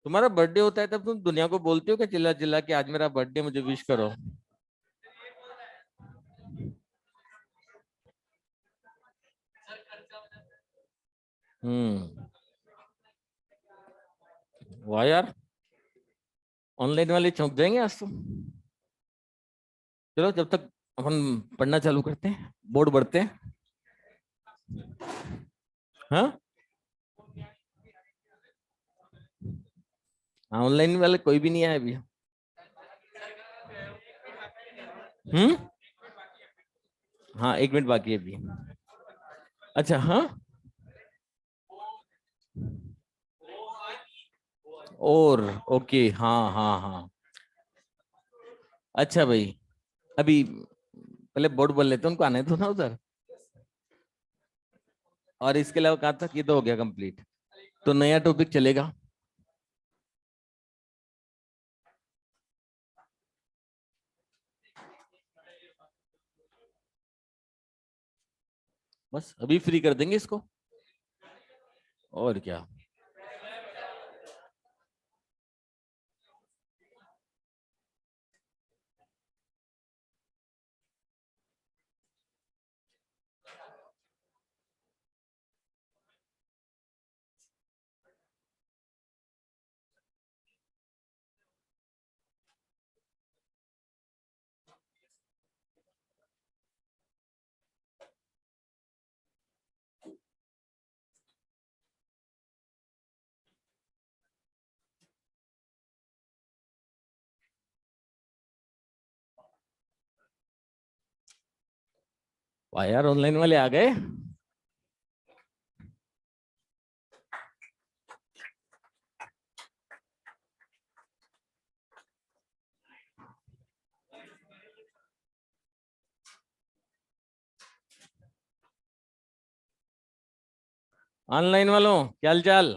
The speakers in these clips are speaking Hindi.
तुम्हारा बर्थडे होता है तब तुम दुनिया को बोलते हो कि चिल्ला चिल्ला के आज मेरा बर्थडे, मुझे विश करो। हम्म। वाह यार, ऑनलाइन वाले चौंक जाएंगे आज तो। चलो जब तक अपन पढ़ना चालू करते हैं, बोर्ड बढ़ते हैं। हाँ, ऑनलाइन वाले कोई भी नहीं आया अभी। हम्म। हाँ, 1 मिनट बाकी है अभी। अच्छा, हाँ। और ओके, हाँ हाँ हाँ। अच्छा भाई, अभी पहले बोर्ड बोल लेते हैं, उनको आने दो ना उधर। और इसके अलावा कहाँ तक, ये तो हो गया कंप्लीट। तो नया टॉपिक चलेगा। बस अभी फ्री कर देंगे इसको। और क्या। वाह यार, ऑनलाइन वाले आ गए। ऑनलाइन वालों, क्या हाल चाल।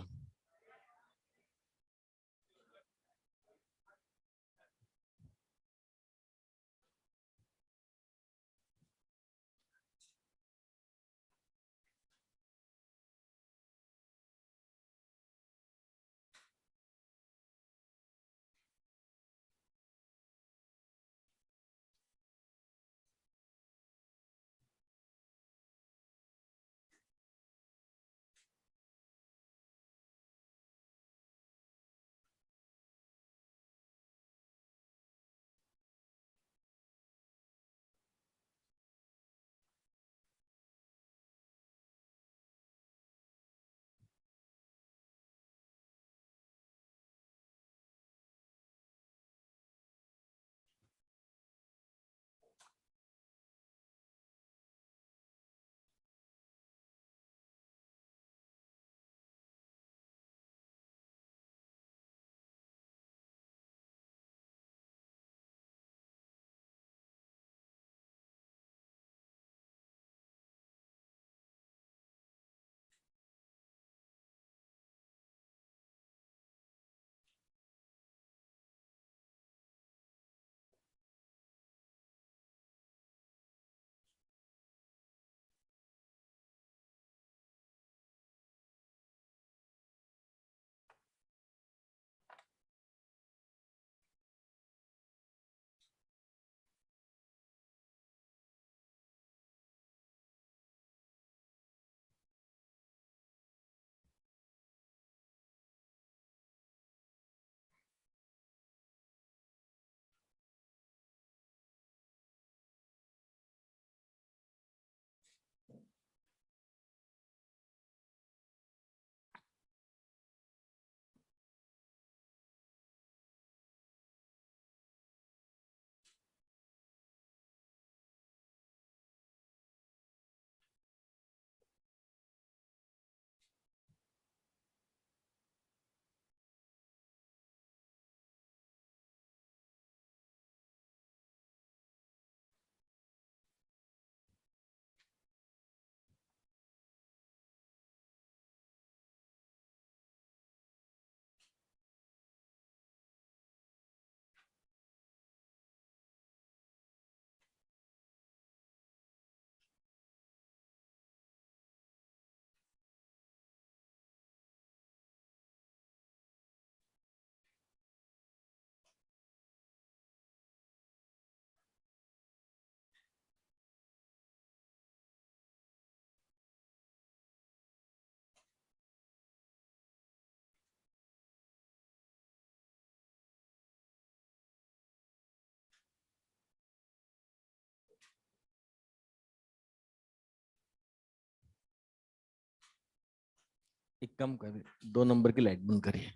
एक काम करिए, 2 नंबर की लाइट बंद करिए।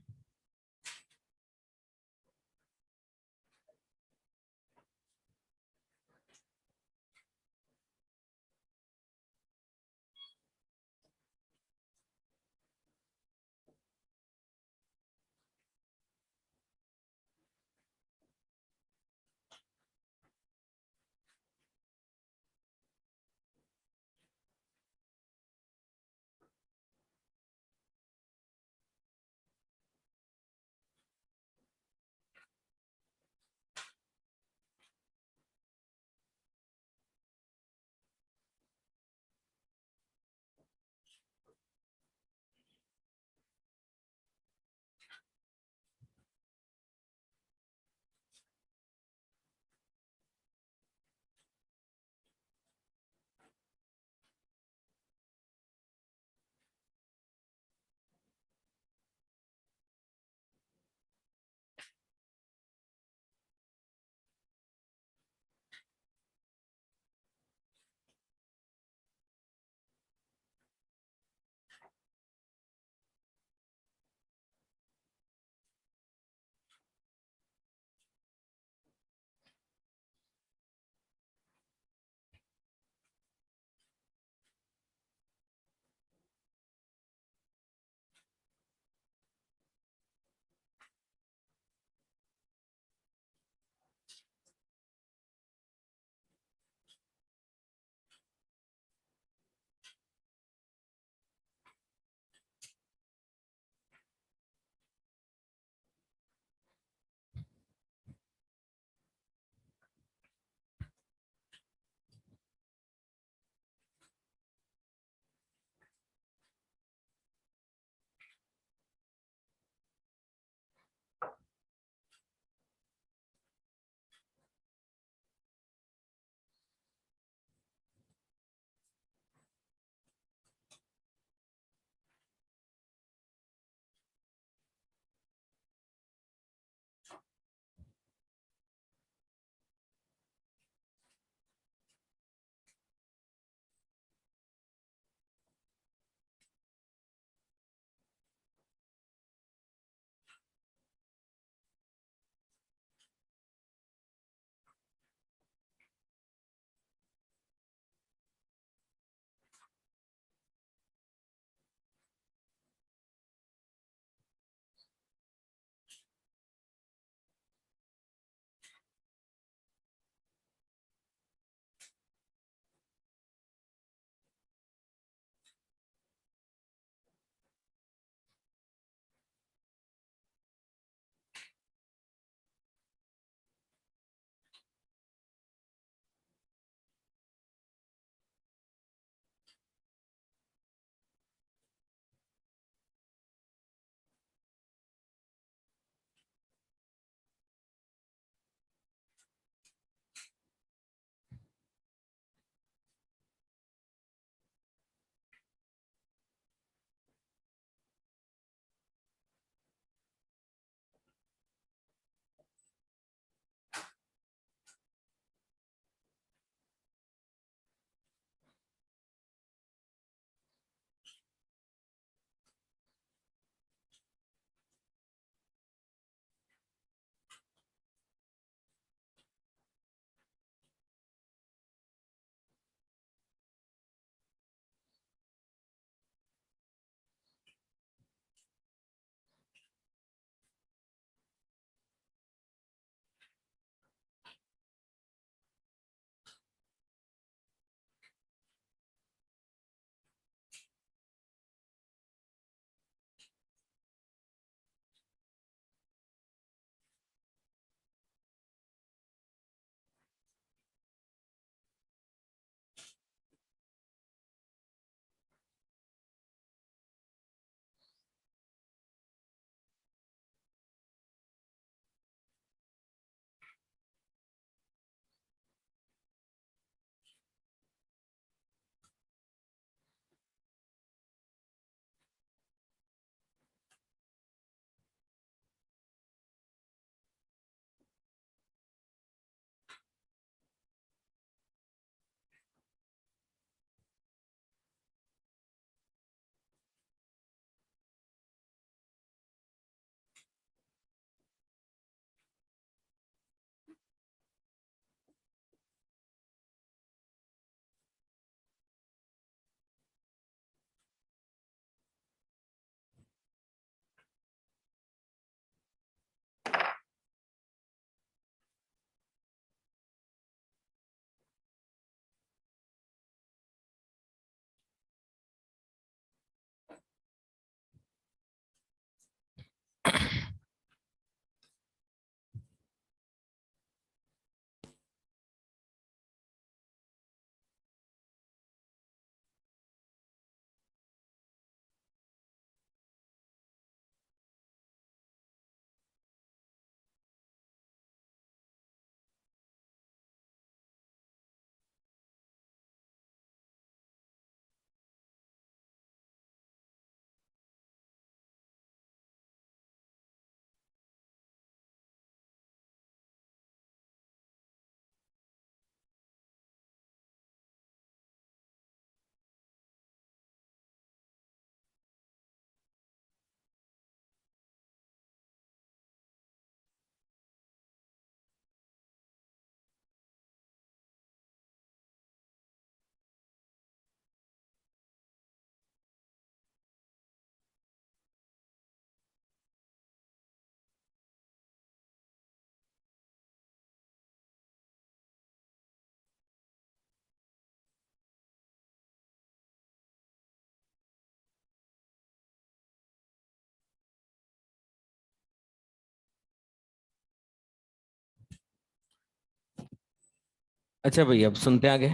अच्छा भाई, अब सुनते हैं आगे।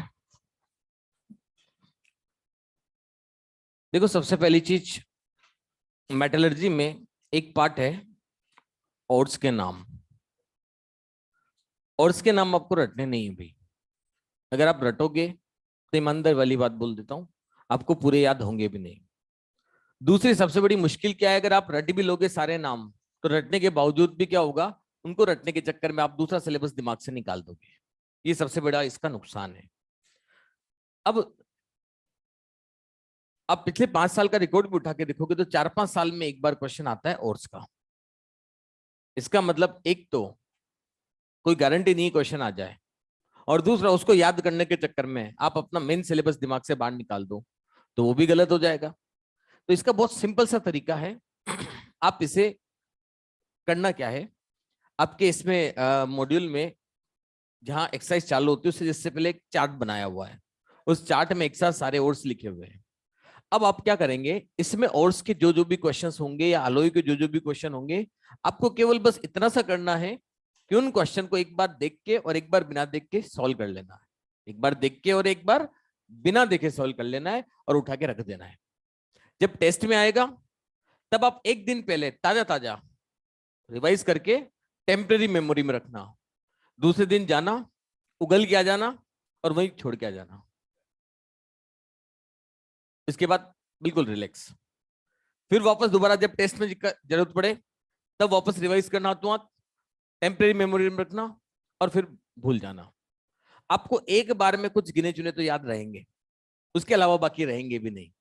देखो, सबसे पहली चीज, मेटलर्जी में एक पार्ट है ओर्स के नाम। ओर्स के नाम आपको रटने नहीं है भाई। अगर आप रटोगे तो ईमानदार वाली बात बोल देता हूं, आपको पूरे याद होंगे भी नहीं। दूसरी सबसे बड़ी मुश्किल क्या है, अगर आप रट भी लोगे सारे नाम, तो रटने के बावजूद भी क्या होगा, उनको रटने के चक्कर में आप दूसरा सिलेबस दिमाग से निकाल दोगे। ये सबसे बड़ा इसका नुकसान है। अब आप पिछले 5 साल का रिकॉर्ड भी उठा के देखोगे तो 4-5 साल में एक बार क्वेश्चन आता है ओर्स का। इसका मतलब एक तो कोई गारंटी नहीं क्वेश्चन आ जाए, और दूसरा उसको याद करने के चक्कर में आप अपना मेन सिलेबस दिमाग से बाहर निकाल दो, तो वो भी गलत हो जाएगा। तो इसका बहुत सिंपल सा तरीका है। आप इसे करना क्या है, आपके इसमें मॉड्यूल में जहां एक्सरसाइज चालू होती है उससे जिससे पहले एक चार्ट बनाया हुआ है, उस चार्ट में एक साथ सारे ओर्स लिखे हुए हैं। अब आप क्या करेंगे, इसमें ओर्स के जो जो भी क्वेश्चंस होंगे या अलोई के जो जो भी क्वेश्चन होंगे, आपको केवल बस इतना सा करना है कि उन क्वेश्चन को एक बार देख के और एक बार बिना देख के सॉल्व कर लेना है। एक बार देख के और एक बार बिना देखे सॉल्व कर लेना है और उठा के रख देना है। जब टेस्ट में आएगा तब आप एक दिन पहले ताजा ताजा रिवाइज करके टेम्परेरी मेमोरी में रखना। दूसरे दिन जाना, उगल के आ जाना और वहीं छोड़ के आ जाना। इसके बाद बिल्कुल रिलैक्स। फिर वापस दोबारा जब टेस्ट में जरूरत पड़े तब वापस रिवाइज करना, हाथों हाथ टेम्परेरी मेमोरी में रखना और फिर भूल जाना। आपको एक बार में कुछ गिने चुने तो याद रहेंगे, उसके अलावा बाकी रहेंगे भी नहीं।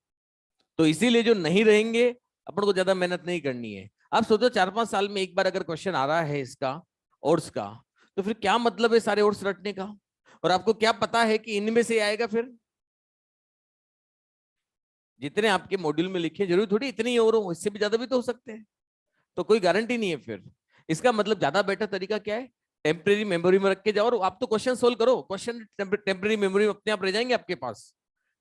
तो इसीलिए जो नहीं रहेंगे, अपन को ज्यादा मेहनत नहीं करनी है। आप सोचो 4-5 साल में एक बार अगर क्वेश्चन आ रहा है इसका, ओर्स का, तो फिर क्या मतलब है सारे ओर्स रटने का? और आपको क्या पता है कि इनमें से आएगा? फिर जितने आपके मॉड्यूल में लिखे जरूरी थोड़ी इतने ही और हो, इससे भी ज्यादा भी तो हो सकते हैं। तो कोई गारंटी नहीं है। फिर इसका मतलब ज्यादा बेटर तरीका क्या है, टेम्परेरी मेमोरी में रख के जाओ और आप तो क्वेश्चन सोल्व करो। क्वेश्चन टेम्परेरी मेमोरी में अपने आप रह जाएंगे आपके पास,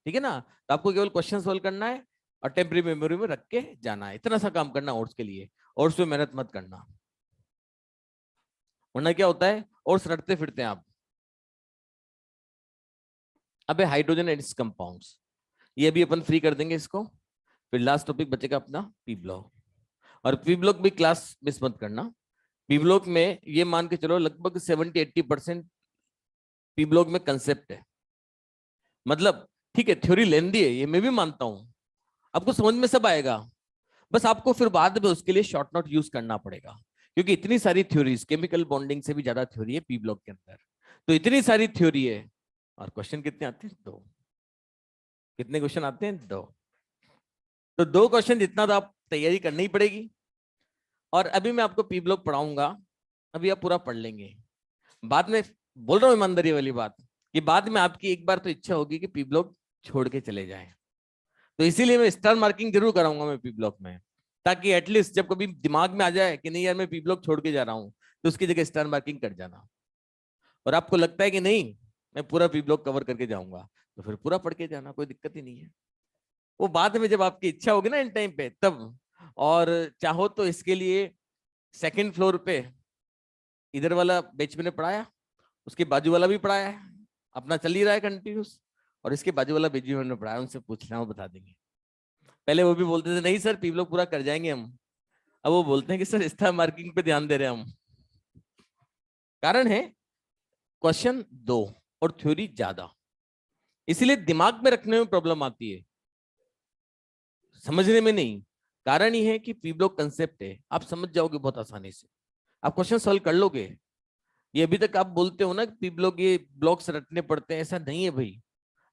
ठीक है ना? तो आपको केवल क्वेश्चन सोल्व करना है और टेम्परेरी मेमोरी में रख के जाना है। इतना सा काम करना ओर्स के लिए, और उसमें मेहनत मत करना, वरना क्या होता है ओर्स रटते फिरते हैं आप। अबे हाइड्रोजन एंड इट्स कंपाउंड्स, ये भी अपन फ्री कर देंगे इसको। फिर लास्ट टॉपिक बचेगा अपना पी ब्लॉक। और पी ब्लॉक भी क्लास मिस मत करना। पी ब्लॉक में ये मान के चलो लगभग 70-80% पी ब्लॉक में कंसेप्ट है। मतलब ठीक है, थ्योरी लेंदी है, ये मैं भी मानता हूं, आपको समझ में सब आएगा। बस आपको फिर बाद में उसके लिए शॉर्ट नोट यूज करना पड़ेगा, क्योंकि इतनी सारी थ्योरीज, केमिकल बॉन्डिंग से भी ज्यादा थ्योरी है पी ब्लॉक के अंदर। तो इतनी सारी थ्योरी है और क्वेश्चन कितने आते हैं? दो। कितने क्वेश्चन आते हैं? दो। तो दो क्वेश्चन जितना तो आप तैयारी करनी ही पड़ेगी। और अभी मैं आपको पी ब्लॉक पढ़ाऊंगा, अभी आप पूरा पढ़ लेंगे। बाद में बोल रहा हूँ ईमानदारी वाली बात, कि बाद में आपकी एक बार तो इच्छा होगी कि पी ब्लॉक छोड़ के चले जाएं। तो इसीलिए मैं स्टार मार्किंग जरूर कराऊंगा मैं पी ब्लॉक में, ताकि एटलीस्ट जब कभी दिमाग में आ जाए कि नहीं यार मैं पी ब्लॉक छोड़ के जा रहा हूँ, तो उसकी जगह स्टार मार्किंग कर जाना। और आपको लगता है कि नहीं मैं पूरा पी ब्लॉक कवर करके जाऊंगा, तो फिर पूरा पढ़ के जाना, कोई दिक्कत ही नहीं है। वो बाद में जब आपकी इच्छा होगी ना इन टाइम पे तब। और चाहो तो इसके लिए सेकंड फ्लोर पे इधर वाला बेंच मैंने पढ़ाया, उसके बाजू वाला भी पढ़ाया है, अपना चल ही रहा है कंटिन्यूस। और इसके बाजू वाला बेंच भी मैंने पढ़ाया, उनसे पूछना वो बता देंगे। पहले वो भी बोलते थे नहीं सर पी ब्लॉक पूरा कर जाएंगे हम, अब वो बोलते हैं कि सर स्टार मार्किंग पे ध्यान दे रहे हैं हम। कारण है क्वेश्चन दो और थ्योरी ज्यादा, इसीलिए दिमाग में रखने में प्रॉब्लम आती है, समझने में नहीं। कारण ये है कि पी ब्लॉक कंसेप्ट है, आप समझ जाओगे बहुत आसानी से, आप क्वेश्चन सॉल्व कर लोगे। ये अभी तक आप बोलते हो ना कि पी ब्लॉक ये ब्लॉक्स रटने पड़ते हैं, ऐसा नहीं है भाई।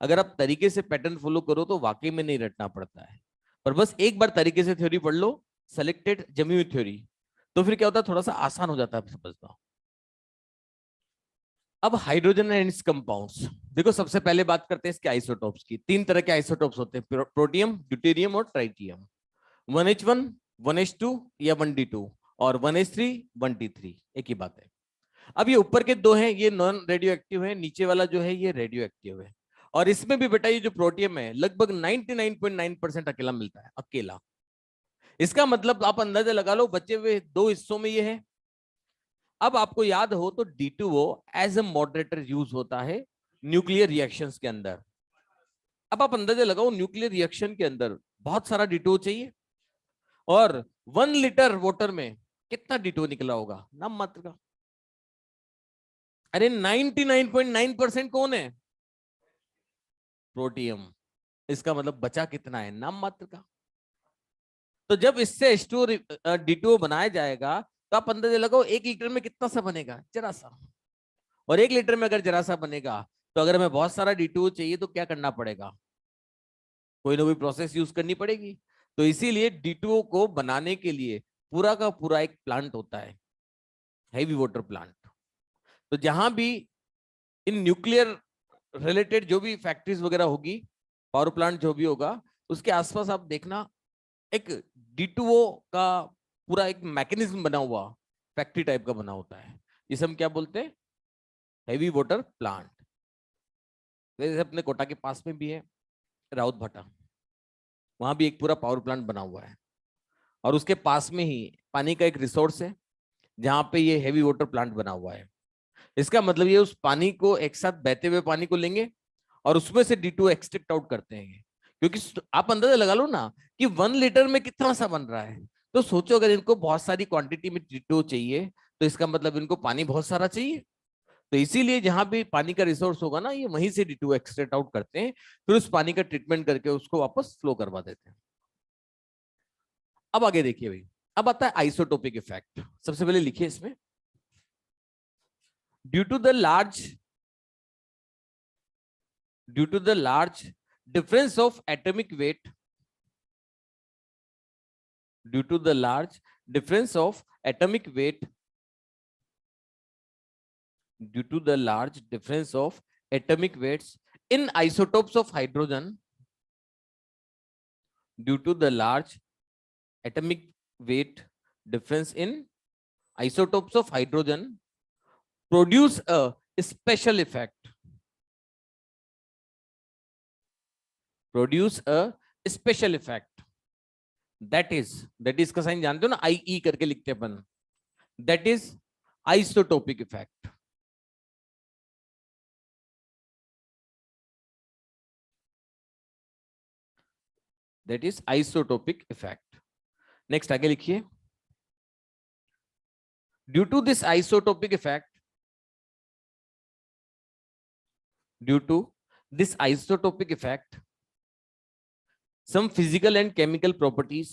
अगर आप तरीके से पैटर्न फॉलो करो तो वाकई में नहीं रटना पड़ता है। पर बस एक बार तरीके से थ्योरी पढ़ लो, सेलेक्टेड जमी हुई थ्योरी, तो फिर क्या होता है थोड़ा सा आसान हो जाता है समझना। अब हाइड्रोजन एंड इट्स कंपाउंड्स, देखो सबसे पहले बात करते हैं इसके आइसोटोप्स की। 3 तरह के आइसोटोप्स होते हैं, प्रोटियम, ड्यूटेरियम और ट्राइटियम। 1H1, 1H2 या 1D2, और 1H3, 1T3, एक ही बात है। अब ये ऊपर के दो हैं ये नॉन रेडियो एक्टिव है, नीचे वाला जो है ये रेडियो एक्टिव है। और इसमें भी बेटा ये जो प्रोटियम है लगभग 99.9% अकेला मिलता है, अकेला। इसका मतलब आप अंदाजा लगा लो बचे हुए दो हिस्सों में ये है। अब आपको याद हो तो D2O as a moderator use होता है न्यूक्लियर रिएक्शंस के अंदर। अब आप अंदाजा लगाओ न्यूक्लियर रिएक्शन के अंदर बहुत सारा डिटो चाहिए, और 1 लीटर वाटर में कितना डिटो निकला होगा, नाम मात्र का। अरे 99.9% कौन है, प्रोटियम। इसका मतलब बचा कितना है, नाम मात्र का। तो जब इससे H2O डिटो बनाया जाएगा तो आप अंदाजा लगाओ 1 लीटर में कितना सा बनेगा, जरा सा। और 1 लीटर में अगर जरा सा बनेगा तो अगर हमें बहुत सारा डिटो चाहिए तो क्या करना पड़ेगा, कोई ना कोई प्रोसेस यूज करनी पड़ेगी। तो इसीलिए डिटो को बनाने के लिए पूरा का पूरा एक प्लांट होता है, हैवी वाटर प्लांट। तो जहां भी इन न्यूक्लियर रिलेटेड जो भी फैक्ट्रीज वगैरह होगी, पावर प्लांट जो भी होगा, उसके आसपास आप देखना एक डिटो का पूरा एक मैकेनिज्म बना हुआ, फैक्ट्री टाइप का बना होता है, जिसे हम क्या बोलते हैं, हैवी वाटर प्लांट। जैसे अपने कोटा के पास में भी है राउत भाटा, वहां भी एक पूरा पावर प्लांट बना हुआ है, और उसके पास में ही पानी का एक रिसोर्स है जहां पे ये हैवी वाटर प्लांट बना हुआ है। इसका मतलब ये उस पानी को एक साथ बहते हुए पानी को लेंगे और उसमें से D2 एक्सट्रैक्ट आउट करते हैं। क्योंकि आप अंदाजा लगा लो ना कि 1 लीटर में कितना सा बन रहा है। तो सोचो अगर इनको बहुत सारी क्वांटिटी में D2 चाहिए तो इसका मतलब इनको पानी बहुत सारा चाहिए। तो इसीलिए जहां भी पानी का रिसोर्स होगा ना, ये वहीं से D2 एक्सट्रैक्ट आउट करते हैं, फिर उस पानी का ट्रीटमेंट करके उसको वापस फ्लो करवा देते हैं। अब आगे देखिए भाई, अब आता है आइसोटोपिक इफेक्ट। सबसे पहले लिखिए इसमें, due to the large due to the large difference of atomic weight due to the large difference of atomic weight due to the large difference of atomic weights in isotopes of hydrogen due to the large atomic weight difference in isotopes of hydrogen produce a special effect that is का साइन जानते हो ना, IE करके लिखते अपन, that is isotopic effect. That is isotopic effect. Next आगे लिखिए, due to this isotopic effect some physical and chemical properties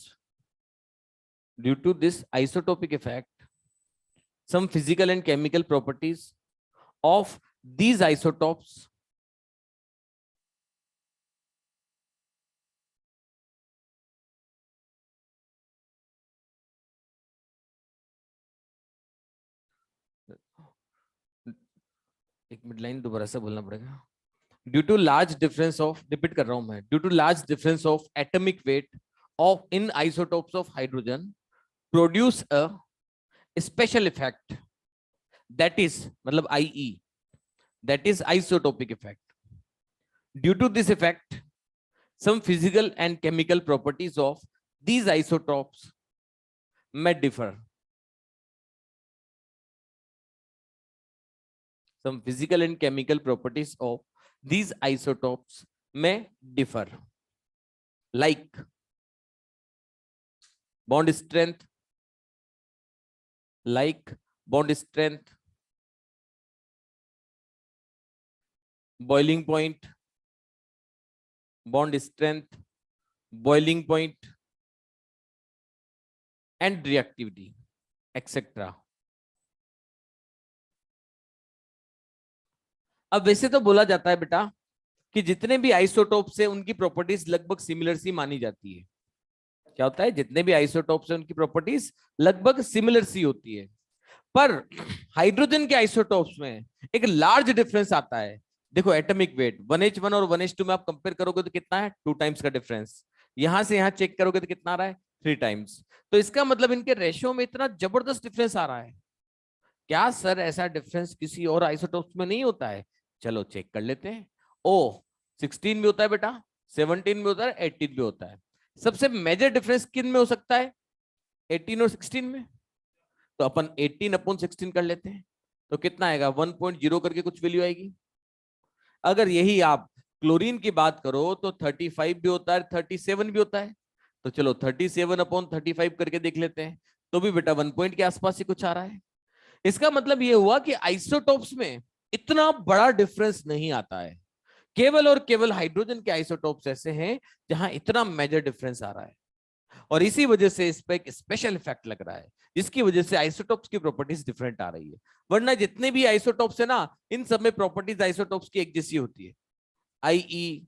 due to this isotopic effect some physical and chemical properties of these isotopes एक मिनट लाइन दोबारा से बोलना पड़ेगा। Due to large difference of, repeat कर रहा हूं मैं, due to large difference of atomic weight of in isotopes of hydrogen produce a special effect that is मतलब IE, that is isotopic effect. Due to this effect some physical and chemical properties of these isotopes may differ. Some physical and chemical properties of these isotopes may differ, like bond strength, boiling point, bond strength, boiling point, and reactivity, etc. अब वैसे तो बोला जाता है बेटा कि जितने भी आइसोटोप्स है उनकी प्रॉपर्टीज लगभग सिमिलर सी मानी जाती है। क्या होता है, जितने भी आइसोटोप्स है उनकी प्रॉपर्टीज लगभग सिमिलर सी होती है, पर हाइड्रोजन के आइसोटोप्स में एक लार्ज डिफरेंस आता है। देखो एटॉमिक वेट 1H1 और 1H2 में आप कंपेयर करोगे तो कितना है, 2 टाइम्स का डिफरेंस। यहां से यहां चेक करोगे तो कितना आ रहा है, 3 टाइम्स। तो इसका मतलब इनके रेशियो में इतना जबरदस्त डिफरेंस आ रहा है। क्या सर ऐसा डिफरेंस किसी और आइसोटोप्स में नहीं होता है? चलो चेक कर लेते हैं। ओ 16 में होता है बेटा, 17 में होता है, 18 में होता है। सबसे मेजर डिफरेंस किन में हो सकता है, 18 और 16 में। तो अपन 18 अपॉन 16 कर लेते हैं, तो कितना आएगा, 1.0 करके कुछ वैल्यू आएगी। अगर यही आप क्लोरीन की बात करो तो 35 भी होता है, 37 भी होता है। तो चलो 37/35 करके देख लेते हैं, तो भी बेटा 1 पॉइंट के आसपास ही कुछ आ रहा है। इसका मतलब ये हुआ कि आइसोटोप्स में इतना बड़ा डिफरेंस नहीं आता है। केवल और केवल हाइड्रोजन के आइसोटोप्स ऐसे हैं जहां इतना मेजर डिफरेंस आ रहा है, और इसी वजह से इस पे एक स्पेशल इफेक्ट लग रहा है, जिसकी वजह से आइसोटोप्स की प्रॉपर्टीज डिफरेंट आ रही है। वरना जितने भी आइसोटोप्स है ना, इन सब में प्रॉपर्टीज आइसोटोप्स की एक जैसी होती है। आईई,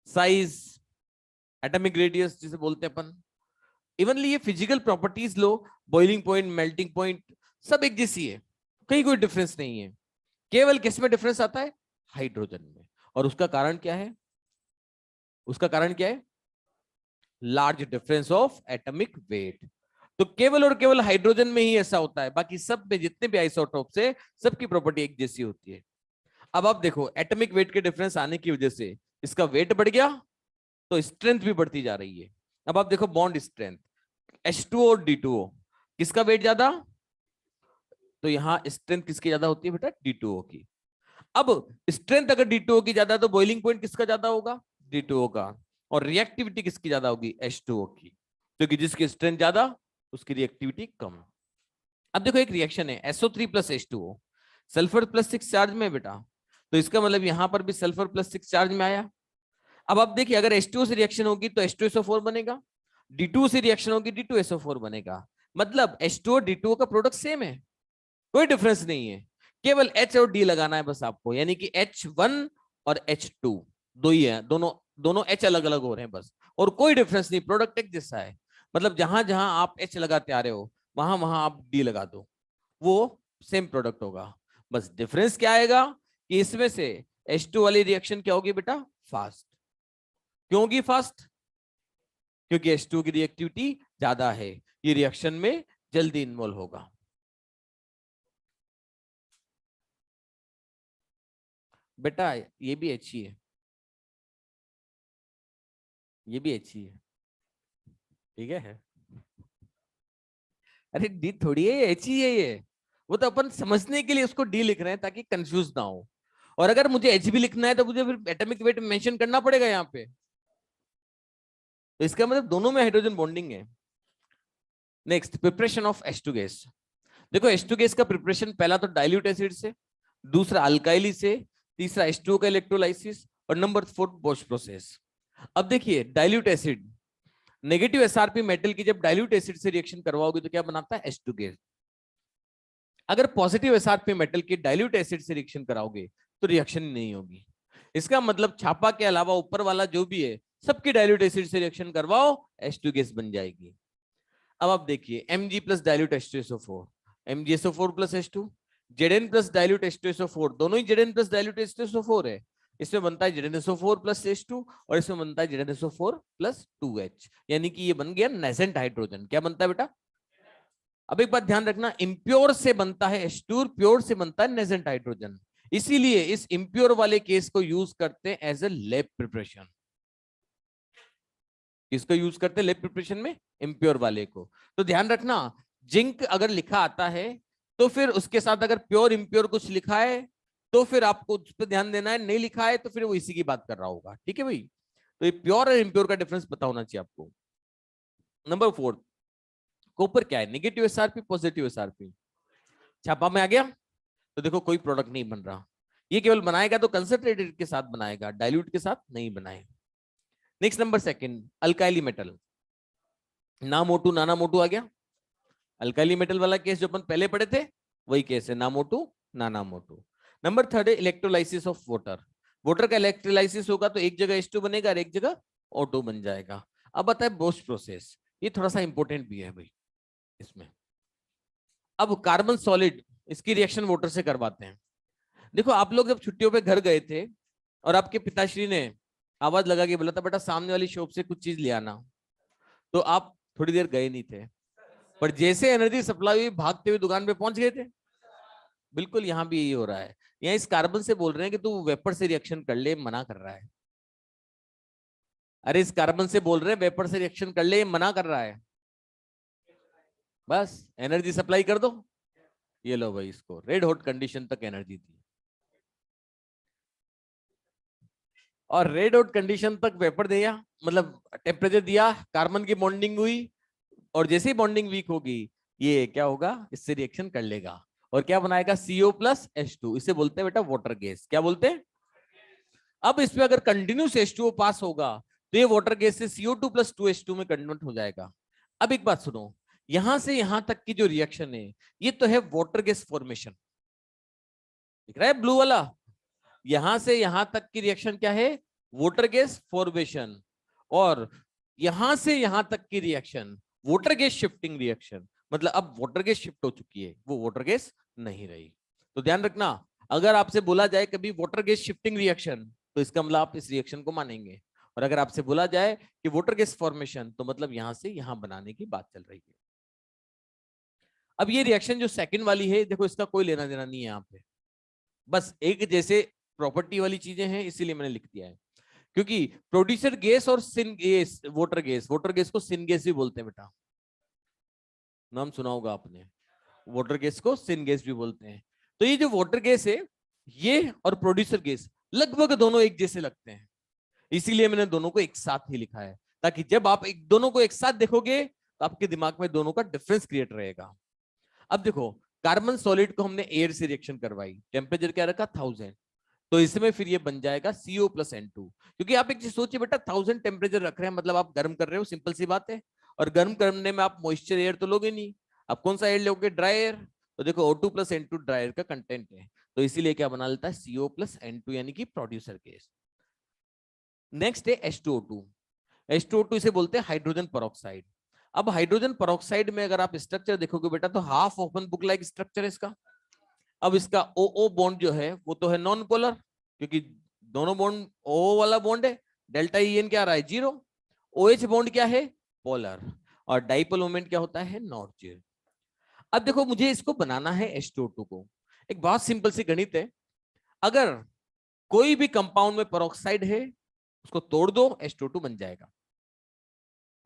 साइज, एटॉमिक रेडियस जिसे बोलते हैं अपन, इवनली ये फिजिकल प्रॉपर्टीज लो, बॉइलिंग पॉइंट, मेल्टिंग पॉइंट, सब एक जैसी है, कहीं कोई डिफरेंस नहीं है। केवल किस में डिफरेंस आता है? हाइड्रोजन में। और उसका कारण क्या है? उसका कारण क्या है? Large difference of atomic wait. तो केवल और केवल हाइड्रोजन में ही ऐसा होता है, बाकी सब में जितने भी आइसोटोप्स है सबकी प्रॉपर्टी एक जैसी होती है। अब आप देखो, एटॉमिक वेट के डिफरेंस आने की वजह से इसका वेट बढ़ गया, तो स्ट्रेंथ भी बढ़ती जा रही है। अब आप देखो बॉन्ड स्ट्रेंथ, H2O और D2O, किसका वेट ज्यादा? तो यहाँ स्ट्रेंथ किसकी ज्यादा होती है बेटा? D2O की। अब स्ट्रेंथ अगर D2O की ज्यादा है तो बॉइलिंग पॉइंट किसका ज्यादा होगा? D2O का। और रिएक्टिविटी किसकी ज्यादा होगी? H2O की, क्योंकि जिसकी स्ट्रेंथ ज्यादा उसकी रिएक्टिविटी कम। अब देखो एक रिएक्शन है SO3+H2O, सल्फर +6 चार्ज में बेटा, तो इसका मतलब यहां पर भी सल्फर +6 चार्ज में आया। अब आप देखिए, अगर H2O से रिएक्शन होगी तो H2SO4 बनेगा, D2O से रिएक्शन होगी D2SO4 बनेगा। मतलब H2O D2O का प्रोडक्ट सेम है, कोई डिफरेंस नहीं है। केवल H और D लगाना है बस आपको, यानी कि H1 और H2 दो ही है, दोनों दोनों H अलग अलग हो रहे हैं बस, और कोई डिफरेंस नहीं, प्रोडक्ट एक जैसा है। मतलब जहां जहां आप H लगाते आ रहे हो वहां वहां आप D लगा दो, वो सेम प्रोडक्ट होगा। बस डिफरेंस क्या आएगा कि इसमें से H2 वाली रिएक्शन क्या होगी बेटा? फास्ट। क्यों होगी फास्ट? क्योंकि H2 की रिएक्टिविटी ज्यादा है, ये रिएक्शन में जल्दी इन्वॉल्व होगा। बेटा ये भी अच्छी है, ये भी अच्छी है, ठीक है। अरे डी थोड़ी है, एच ही है ये। वो तो अपन समझने के लिए उसको डी लिख रहे हैं ताकि कंफ्यूज ना हो। और अगर मुझे एच भी लिखना है तो मुझे फिर एटॉमिक वेट मेंशन करना पड़ेगा यहाँ पे। तो इसका मतलब दोनों में हाइड्रोजन बॉन्डिंग है। Next, preparation of H2 gas. देखो H2 गैस का प्रिपरेशन, पहला तो डाइल्यूट एसिड से, दूसरा अल्काइली से, तीसरा H2O का इलेक्ट्रोलाइसिस, और नंबर 4 बोश प्रोसेस। अब देखिए dilute acid, negative SRP metal की जब डाइल्यूट एसिड से रिएक्शन करवाओगे तो क्या बनाता है? H2 gas. अगर पॉजिटिव एसआरपी मेटल की डाइल्यूट एसिड से रिएक्शन कराओगे तो रिएक्शन नहीं होगी। इसका मतलब छापा के अलावा ऊपर वाला जो भी है सबकी डाइल्यूट एसिड से रिएक्शन करवाओ, H2 गैस बन जाएगी। अब आप देखिए Mg plus dilute H2SO4, MgSO4 plus H2, Zn plus dilute H2SO4, दोनों ही Zn प्लस डाइल्यूट H2SO4 है। इसमें बनता है ZnSO4 प्लस H2, और इसमें बनता है ZnSO4 प्लस 2H, यानी कि ये बन गया नेसेंट हाइड्रोजन। क्या बनता है बेटा? अब एक बात ध्यान रखना, इम्प्योर से बनता है H2, प्योर से बनता है नेसेंट हाइड्रोजन। इसीलिए इस इम्प्योर वाले केस को यूज करते हैं एज ए लैब प्रिपरेशन। किसको यूज करते हैं लैब प्रिपरेशन में? इम्प्योर वाले को। तो ध्यान रखना, जिंक अगर लिखा आता है तो फिर उसके साथ अगर प्योर इम्प्योर कुछ लिखा है तो फिर आपको उस पर ध्यान देना है, नहीं लिखा है तो फिर वो इसी की बात कर रहा होगा, ठीक है भाई। तो ये प्योर और इम्प्योर का डिफरेंस पता होना चाहिए आपको। नंबर 4, कॉपर क्या है? Negative SRP, positive SRP. छापा में आ गया, तो देखो कोई प्रोडक्ट नहीं बन रहा। ये केवल बनाएगा तो कंसंट्रेटेड के साथ बनाएगा, डाइल्यूट के साथ नहीं बनाएगा। नेक्स्ट नंबर सेकंड, अल्काइली मेटल, ना मोटू नाना मोटू आ गया। अल्काइली मेटल वाला केस जो अपन पहले पढ़े थे वही केस है, ना मोटू नाना मोटू। नंबर थर्ड है इलेक्ट्रोलाइसिस ऑफ वाटर। वाटर का इलेक्ट्रोलाइसिस होगा तो एक जगह H2 बनेगा और एक जगह O2 बन जाएगा। अब बताए बोश प्रोसेस, ये थोड़ा सा इंपॉर्टेंट भी है भाई इसमें। अब कार्बन सॉलिड, इसकी रिएक्शन वाटर से करवाते हैं। देखो आप लोग जब छुट्टियों पे घर गए थे और आपके पिताश्री ने आवाज लगा के बोला था बेटा सामने वाली शॉप से कुछ चीज ले आना, तो आप थोड़ी देर गए नहीं थे, पर जैसे एनर्जी सप्लाई हुई भागते हुए दुकान पे पहुंच गए थे। बिल्कुल यहाँ भी यही हो रहा है। यहाँ इस कार्बन से बोल रहे हैं कि तू वेपर से रिएक्शन कर ले, मना कर रहा है। अरे इस कार्बन से बोल रहे हैं वेपर से रिएक्शन कर ले, मना कर रहा है। बस एनर्जी सप्लाई कर दो, ये लो भाई, इसको रेड हॉट कंडीशन तक एनर्जी दी। और रेड हॉट कंडीशन तक वेपर दिया, मतलब टेम्परेचर दिया, कार्बन की बॉन्डिंग हुई, और जैसे ही बॉन्डिंग वीक होगी ये क्या होगा, इससे रिएक्शन कर लेगा और क्या बनाएगा, CO प्लस H2। इसे बोलते हैं बेटा वाटर गैस। क्या बोलते हैं? अब इसमें अगर कंटिन्यूस H2O पास होगा तो ये वाटर गैस से CO2 प्लस 2H2 में कन्वर्ट हो जाएगा। अब एक बात सुनो, यहां से यहां तक की जो रिएक्शन है ये तो है वाटर गैस फॉर्मेशन, दिख रहा है ब्लू वाला? यहां से यहां तक की रिएक्शन क्या है, वाटर गैस फॉर्मेशन। और यहां से यहां तक की reaction water gas shifting reaction, मतलब अब वाटर गैस शिफ्ट हो चुकी है, वो वाटर गैस नहीं रही। तो ध्यान रखना, अगर आपसे बोला जाए कभी वाटर गैस शिफ्टिंग रिएक्शन तो इसका मतलब आप इस रिएक्शन को मानेंगे, और अगर आपसे बोला जाए कि वाटर गैस फॉर्मेशन तो मतलब यहां से यहां बनाने की बात चल रही है। अब ये रिएक्शन जो सेकंड वाली है, देखो इसका कोई लेना देना नहीं है यहाँ पे, बस एक जैसे प्रॉपर्टी वाली चीजें हैं इसीलिए मैंने लिख दिया है। क्योंकि प्रोड्यूसर गैस और सिन गैस, वाटर गैस को सिन गैस भी बोलते हैं बेटा, नाम सुना होगा आपने, वाटर गैस को सिन गैस भी बोलते हैं। तो ये जो वाटर गैस है ये और प्रोड्यूसर गैस लगभग दोनों एक जैसे लगते हैं, इसीलिए मैंने दोनों को एक साथ ही लिखा है, ताकि जब आप एक दोनों को एक साथ देखोगे तो आपके दिमाग में दोनों का डिफरेंस क्रिएट रहेगा। अब देखो, कार्बन सॉलिड को हमने एयर से रिएक्शन करवाई, टेम्परेचर क्या रखा 1000, तो इसमें फिर ये बन जाएगा CO प्लस N2। क्योंकि आप एक चीज सोचिए बेटा, 1000 टेम्परेचर रख रहे हैं मतलब आप गर्म कर रहे हो, सिंपल सी बात है। और गर्म करने में आप मॉइस्चर एयर तो लोगे नहीं, आप कौन सा एयर लोगे, ड्राई एयर। तो देखो O2 plus N2 dry air का कंटेंट है, तो इसीलिए क्या बना लेता है, CO प्लस N2 यानी कि प्रोड्यूसर गैस। नेक्स्ट है H2O2। H2O2 इसे बोलते हैं हाइड्रोजन पेरोक्साइड। अब हाइड्रोजन पेरोक्साइड में अगर आप स्ट्रक्चर देखोगे बेटा तो half open book like structure है इसका। अब इसका OO बॉन्ड जो है वो तो है नॉन पोलर, क्योंकि दोनों बॉन्ड O वाला बॉन्ड है, डेल्टा EN क्या आ रहा है 0। OH बॉन्ड क्या है, पोलर, और डाइपोल मोमेंट क्या होता है, नॉट जीरो। अब देखो मुझे इसको बनाना है H2O2 को, एक बहुत सिंपल सी गणित है, अगर कोई भी कंपाउंड में पेरोक्साइड है उसको तोड़ दो H2O2 बन जाएगा।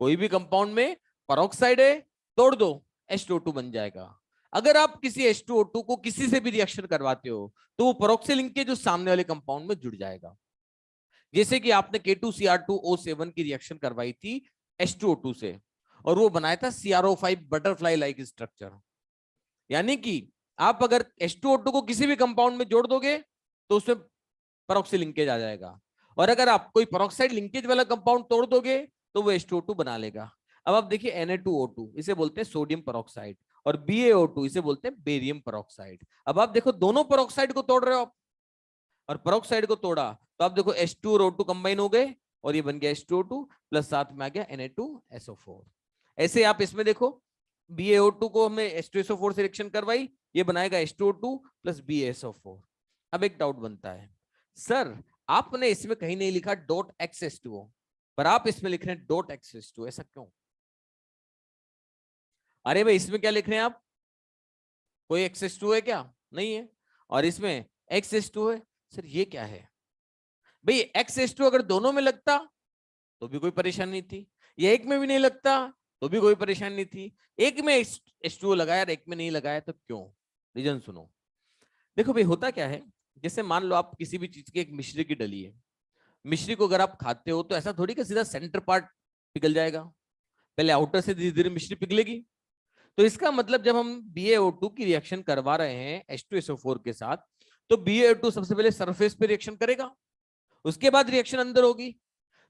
कोई भी कंपाउंड में पेरोक्साइड है, तोड़ दो H2O2 बन जाएगा। अगर आप किसी H2O2 को किसी से भी रिएक्शन करवाते हो तो वो पेरोक्सिल लिंकेज जो सामने वाले कंपाउंड में जुड़ जाएगा। जैसे कि आपने K2Cr2O7 की रिएक्शन करवाई थी H2O2 से, और वो बनाया था CrO5 बटरफ्लाई लाइक स्ट्रक्चर। यानी कि आप अगर H2O2 को किसी भी कंपाउंड में जोड़ दोगे तो उसमें पेरोक्सिल लिंकेज आ जाएगा, और अगर आप कोई पेरोक्साइड लिंकेज वाला कंपाउंड तोड़ दोगे तो वो H2O2 बना लेगा। अब आप देखिए Na2O2 इसे बोलते हैं सोडियम पेरोक्साइड, और BaO2 इसे बोलते हैं बेरियम पेरोक्साइड। अब आप देखो दोनों पेरोक्साइड को तोड़ रहे हो आप, और पेरोक्साइड को तोड़ा तो आप देखो H2 और O2 कंबाइन हो गए और ये बन गया H2O2 प्लस साथ में आ गया Na2SO4। ऐसे आप इसमें देखो BaO2 को हमने H2SO4 से रिएक्शन करवाई, ये बनाएगा H2O2 प्लस BaSO4। अब एक डाउट बनता है, सर आपने इसमें कहीं नहीं लिखा डॉट XH2O, पर आप इसमें लिख रहे हैं डॉट XH2, ऐसा क्यों? अरे भाई इसमें क्या लिख रहे हैं आप, कोई XH2 है क्या? नहीं है। और इसमें XH2 है, सर ये क्या है? भाई XH2 अगर दोनों में लगता तो भी कोई परेशानी नहीं थी, ये एक में भी नहीं लगता तो भी कोई परेशानी नहीं थी, एक में H2O लगाया और एक में नहीं लगाया तो क्यों? रीजन सुनो। देखो भाई होता क्या है, जैसे मान लो आप किसी भी चीज की एक मिश्री की डली है, मिश्री को अगर आप खाते हो तो ऐसा थोड़ी कि सीधा सेंटर पार्ट पिघल जाएगा, पहले आउटर से धीरे धीरे मिश्री पिघलेगी। तो इसका मतलब जब हम BaO2 की रिएक्शन करवा रहे हैं H2SO4 के साथ, तो BaO2 सबसे पहले सरफेस पे रिएक्शन करेगा, उसके बाद रिएक्शन अंदर होगी।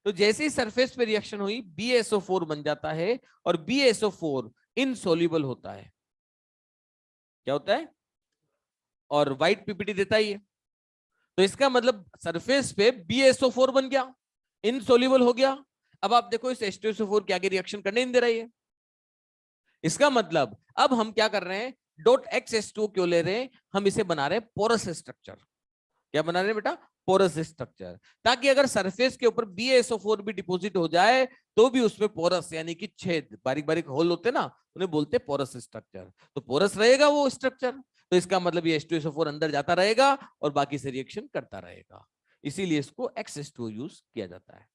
तो जैसे ही सरफेस पे रिएक्शन हुई BaSO4 बन जाता है, और BaSO4 इनसोल्यूबल होता है। क्या होता है? और व्हाइट पीपीटी देता ही है। तो इसका मतलब सरफेस पे BaSO4 बन गया, इनसोल्यूबल हो गया। अब आप देखो इस H2SO4 के आगे रिएक्शन करने नहीं दे रही है। इसका मतलब अब हम क्या कर रहे हैं, डॉट XH2 क्यों ले रहे हैं, हम इसे बना रहे हैं पोरस स्ट्रक्चर। क्या बना रहे हैं बेटा, पोरस स्ट्रक्चर, ताकि अगर सरफेस के ऊपर BaSO4 भी डिपॉजिट हो जाए तो भी उसमें पोरस यानी कि छेद, बारीक बारीक होल होते ना, उन्हें बोलते हैं पोरस स्ट्रक्चर। तो पोरस रहेगा वो स्ट्रक्चर, तो इसका मतलब ये H2SO4 अंदर जाता रहेगा और बाकी से रिएक्शन करता रहेगा, इसीलिए इसको XH2 यूज किया जाता है।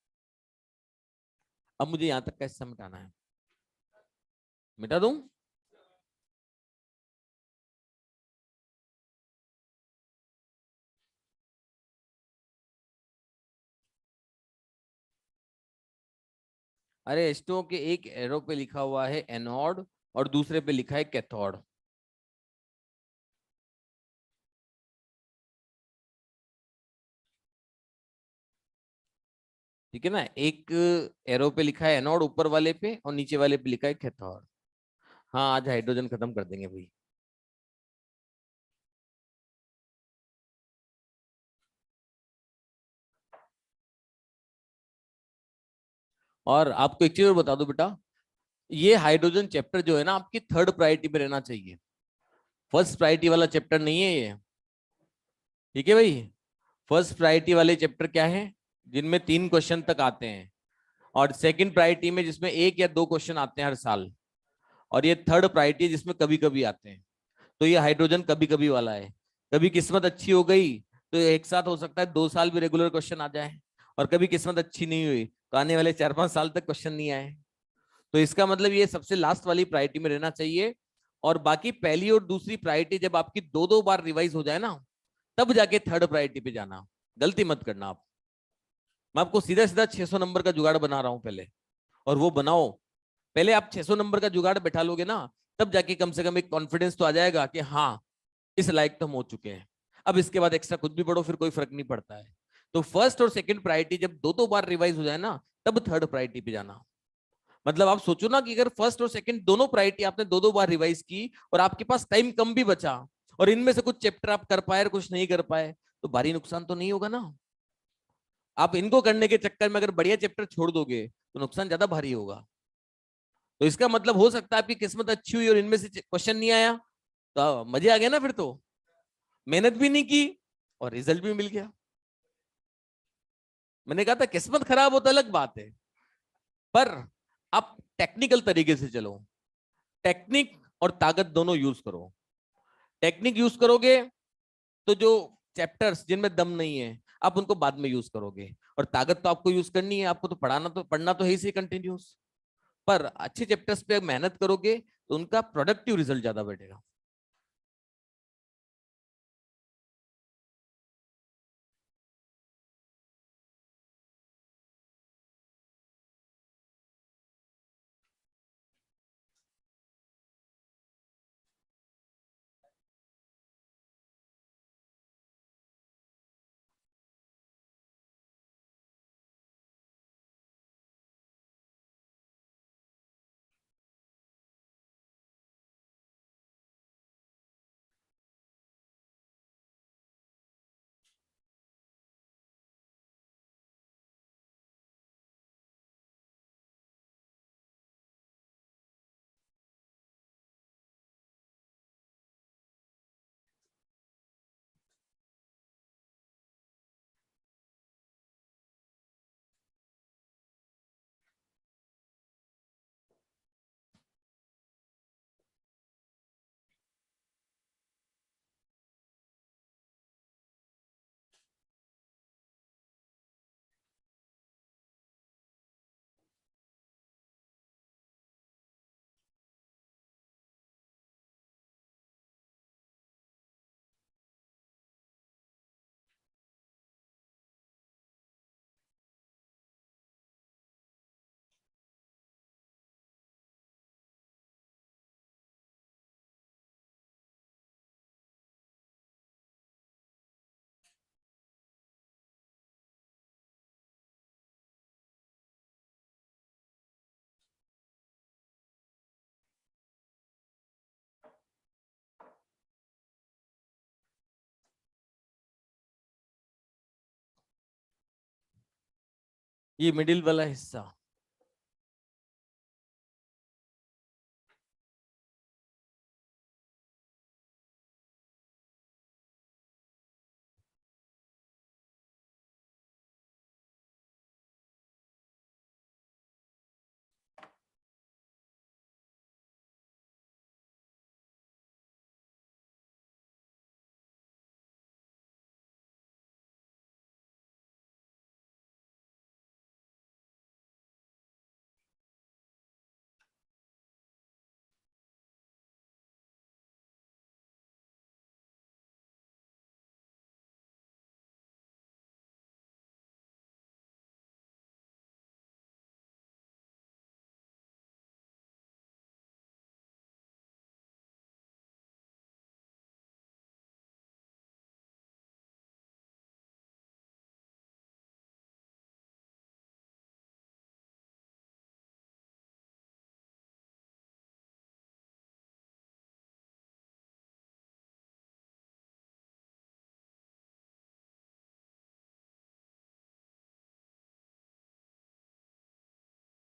अब मुझे यहां तक का हिस्सा मिटाना है, मिटा दूं? अरे H2O के एक एरो पे लिखा हुआ है एनोड और दूसरे पे लिखा है कैथोड। ठीक है ना, एक एरो पे लिखा है एनोड ऊपर वाले पे और नीचे वाले पे लिखा है कैथोड। हाँ, आज हाइड्रोजन खत्म कर देंगे भाई। और आपको एक चीज और बता दो बेटा, ये हाइड्रोजन चैप्टर जो है ना आपकी थर्ड प्रायोरिटी पे रहना चाहिए, फर्स्ट प्रायोरिटी वाला चैप्टर नहीं है ये। ठीक है भाई, फर्स्ट प्रायोरिटी वाले चैप्टर क्या है, जिनमें 3 क्वेश्चन तक आते हैं, और सेकंड प्रायोरिटी में जिसमें 1 या 2 क्वेश्चन आते हैं हर साल, और ये थर्ड प्रायोरिटी है जिसमें कभी कभी आते हैं। तो ये हाइड्रोजन कभी कभी वाला है। कभी किस्मत अच्छी हो गई तो एक साथ हो सकता है 2 साल भी रेगुलर क्वेश्चन आ जाए, और कभी किस्मत अच्छी नहीं हुई तो आने वाले 4-5 साल तक क्वेश्चन नहीं आए। तो इसका मतलब ये सबसे लास्ट वाली प्रायोरिटी में रहना चाहिए। और बाकी पहली और दूसरी प्रायोरिटी जब आपकी 2-2 बार रिवाइज हो जाए ना, तब जाके थर्ड प्रायोरिटी पे जाना। गलती मत करना आप। मैं आपको सीधा सीधा 600 नंबर का जुगाड़ बना रहा हूं पहले, और वो बनाओ। पहले आप 600 नंबर का जुगाड़ बैठा लोगे ना, तब जाके कम से कम एक कॉन्फिडेंस तो आ जाएगा कि हाँ, इस लायक तो हम हो चुके हैं। अब इसके बाद एक्स्ट्रा कुछ भी पढ़ो फिर कोई फर्क नहीं पड़ता है। तो फर्स्ट और सेकंड प्रायोरिटी जब 2-2 बार रिवाइज हो जाए ना, तब थर्ड प्रायोरिटी पे जाना। मतलब आप सोचो ना कि अगर फर्स्ट और सेकंड दोनों प्रायोरिटी आपने 2-2 बार रिवाइज की, और आपके पास टाइम कम भी बचा, और इनमें से कुछ चैप्टर आप कर पाए और कुछ नहीं कर पाए, तो भारी नुकसान तो नहीं होगा ना। आप इनको करने के चक्कर में अगर बढ़िया चैप्टर छोड़ दोगे तो नुकसान ज्यादा भारी होगा। तो इसका मतलब हो सकता है आपकी किस्मत अच्छी हुई और इनमें से क्वेश्चन नहीं आया, तो मजे आ गए ना फिर तो। मेहनत भी नहीं की और रिजल्ट भी मिल गया। मैंने कहा था किस्मत खराब हो तो अलग बात है, पर आप टेक्निकल तरीके से चलो। टेक्निक और ताकत दोनों यूज करो। टेक्निक यूज करोगे तो जो चैप्टर्स जिनमें दम नहीं है आप उनको बाद में यूज करोगे, और ताकत तो आपको यूज करनी है, आपको तो पढ़ना तो है ही कंटिन्यूस। पर अच्छे चैप्टर्स पे मेहनत करोगे तो उनका प्रोडक्टिव रिजल्ट ज्यादा बैठेगा। ये मिडिल वाला हिस्सा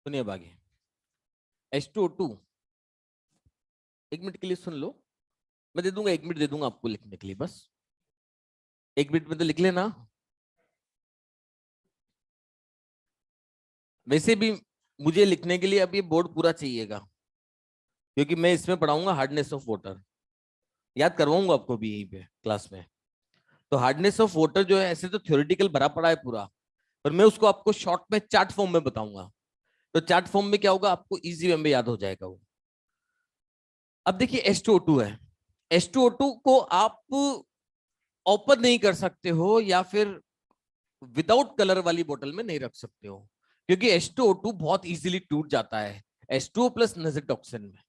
सुनिए अब आगे। H2O2, एक मिनट के लिए सुन लो, मैं दे दूंगा, 1 मिनट दे दूंगा आपको लिखने के लिए, बस 1 मिनट में तो लिख लेना। वैसे भी मुझे लिखने के लिए अब ये बोर्ड पूरा चाहिएगा, क्योंकि मैं इसमें पढ़ाऊंगा हार्डनेस ऑफ वाटर, याद करवाऊंगा आपको भी यहीं पे क्लास में। तो हार्डनेस ऑफ वाटर जो है, ऐसे तो थ्योरेटिकल भरा पड़ा है पूरा, पर मैं उसको आपको शॉर्ट में चार्ट फॉर्म में बताऊंगा। तो चार्ट फॉर्म में क्या होगा, आपको इजी वे में याद हो जाएगा वो। अब देखिए H2O2 है, H2O2 को आप ओपन नहीं कर सकते हो या फिर विदाउट कलर वाली बोतल में नहीं रख सकते हो, क्योंकि H2O2 बहुत इजीली टूट जाता है H2O प्लस नजर टॉक्सिन में।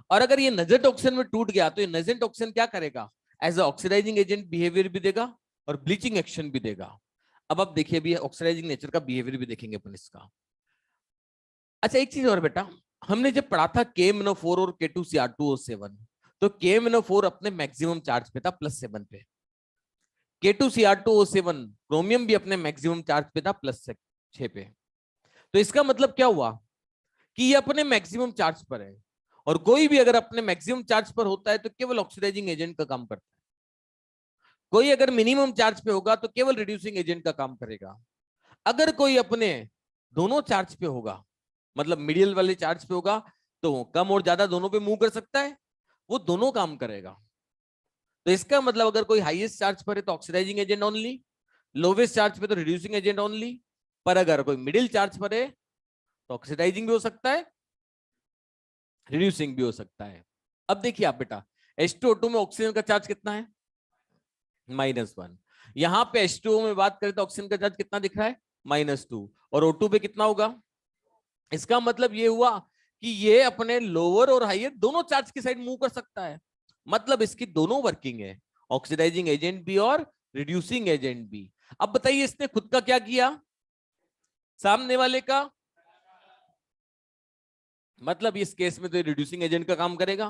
और अगर ये नजर टॉक्सिन में टूट गया तो ये नजर टॉक्सिन क्या करेगा, एज ऑक्सीडाइजिंग एजेंट बिहेवियर भी देगा और ब्लीचिंग एक्शन भी देगा। अब आप देखिए अभी ऑक्सीडाइजिंग नेचर का बिहेवियर भी देखेंगे अपन इसका। अच्छा एक चीज और बेटा, हमने जब पढ़ा था KMnO4 और K2Cr2O7, तो KMnO4 अपने मैक्सिमम चार्ज पे था +7 पे, K2Cr2O7 क्रोमियम भी अपने मैक्सिमम चार्ज पे था +6 पे। तो इसका मतलब क्या हुआ कि ये अपने मैक्सिमम चार्ज पर है, और कोई भी अगर अपने मैक्सिमम चार्ज पर होता है तो केवल ऑक्सीडाइजिंग एजेंट का काम करता है। कोई अगर मिनिमम चार्ज पे होगा तो केवल रिड्यूसिंग एजेंट का काम करेगा। अगर कोई अपने दोनों चार्ज पे होगा, मतलब मिडिल वाले चार्ज पे होगा, तो कम और ज्यादा दोनों पे मूव कर सकता है, वो दोनों काम करेगा। तो इसका मतलब अगर कोई हाईएस्ट चार्ज पर है तो oxidising agent only, lowest charge पे तो रिड्यूसिंग एजेंट ओनली, पर अगर कोई मिडिल चार्ज पर है तो ऑक्सीडाइजिंग भी हो सकता है, रिड्यूसिंग भी हो सकता है। अब देखिए आप बेटा, H2O2 में ऑक्सीजन का चार्ज कितना है, -1। यहां पे H2O में बात करें तो ऑक्सीजन का चार्ज कितना दिख रहा है, -2, और O2 पे कितना होगा। इसका मतलब ये हुआ कि ये अपने लोअर और हायर दोनों चार्ज की साइड मूव कर सकता है, मतलब इसकी दोनों वर्किंग है, ऑक्सीडाइजिंग एजेंट भी और रिड्यूसिंग एजेंट भी। अब बताइए इसने खुद का क्या किया, सामने वाले का, मतलब इस केस में तो रिड्यूसिंग एजेंट का काम करेगा,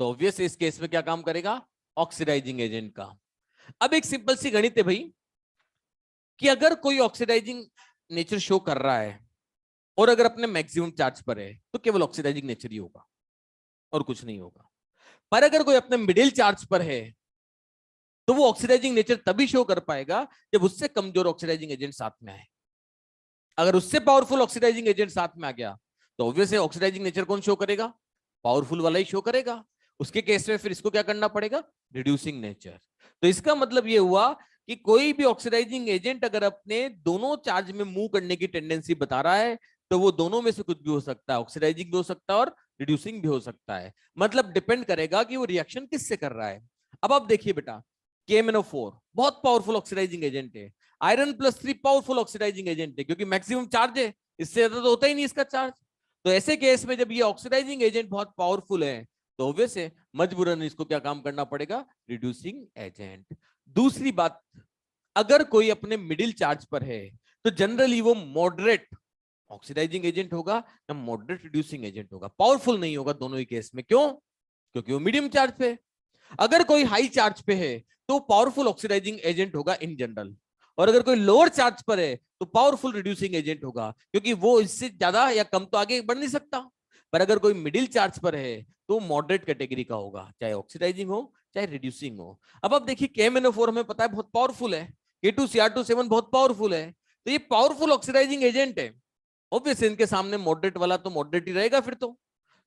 तो ऑब्वियस इस केस में क्या काम करेगा, ऑक्सीडाइजिंग एजेंट का। अब एक सिंपल सी गणित है भाई, कि अगर कोई ऑक्सीडाइजिंग नेचर शो कर रहा है और अगर अपने मैक्सिमम चार्ज पर है तो केवल ऑक्सीडाइजिंग नेचर ही होगा और कुछ नहीं होगा। पर अगर कोई अपने मिडिल चार्ज पर है तो वो ऑक्सीडाइजिंग नेचर तभी शो कर पाएगा जब उससे कमजोर ऑक्सीडाइजिंग एजेंट साथ में आए। अगर उससे पावरफुल ऑक्सीडाइजिंग एजेंट साथ में आ गया तो ऑब्वियस है ऑक्सीडाइजिंग नेचर कौन शो करेगा, पावरफुल वाला ही शो करेगा। उसके केस में फिर इसको क्या करना पड़ेगा, रिड्यूसिंग नेचर। तो इसका मतलब ये हुआ कि कोई भी ऑक्सीडाइजिंग एजेंट अगर अपने दोनों चार्ज में मूव करने की टेंडेंसी बता रहा है तो वो दोनों में से कुछ भी हो सकता है, ऑक्सीडाइजिंग भी हो सकता है और रिड्यूसिंग भी हो सकता है। मतलब डिपेंड करेगा कि वो रिएक्शन किससे कर रहा है। अब आप देखिए बेटा, KMnO4 बहुत पावरफुल ऑक्सीडाइजिंग एजेंट है, Iron+3 पावरफुल ऑक्सीडाइजिंग एजेंट है, क्योंकि मैक्सिमम चार्ज है, इससे ज्यादा तो होता ही नहीं इसका चार्ज। तो ऐसे केस में जब ये ऑक्सीडाइजिंग एजेंट बहुत पावरफुल है तो ऑब्वियस है मजबूरन इसको क्या काम करना पड़ेगा, रिड्यूसिंग एजेंट। दूसरी बात, अगर कोई अपने मिडिल चार्ज पर है तो जनरली वो मॉडरेट ऑक्सीडाइजिंग एजेंट होगा या मॉडरेट रिड्यूसिंग एजेंट होगा, पावरफुल नहीं होगा दोनों ही केस में। क्यों, क्योंकि वो मीडियम चार्ज पे। अगर कोई हाई चार्ज पे है तो पावरफुल ऑक्सीडाइजिंग एजेंट होगा इन जनरल, और अगर कोई लोअर चार्ज पर है तो पावरफुल रिड्यूसिंग एजेंट होगा, क्योंकि वो इससे ज्यादा या कम तो आगे बढ़ नहीं सकता। पर अगर कोई मिडिल चार्ज पर है तो मॉडरेट कैटेगरी का होगा, चाहे ऑक्सीडाइजिंग हो चाहे रिड्यूसिंग हो। अब आप देखिए KMnO4 हमें पता है बहुत पावरफुल है, K2Cr2O7 बहुत पावरफुल है, तो ये पावरफुल ऑक्सीडाइजिंग एजेंट है। ऑब्वियस इनके सामने मॉडरेट वाला तो मॉडरेट ही रहेगा फिर तो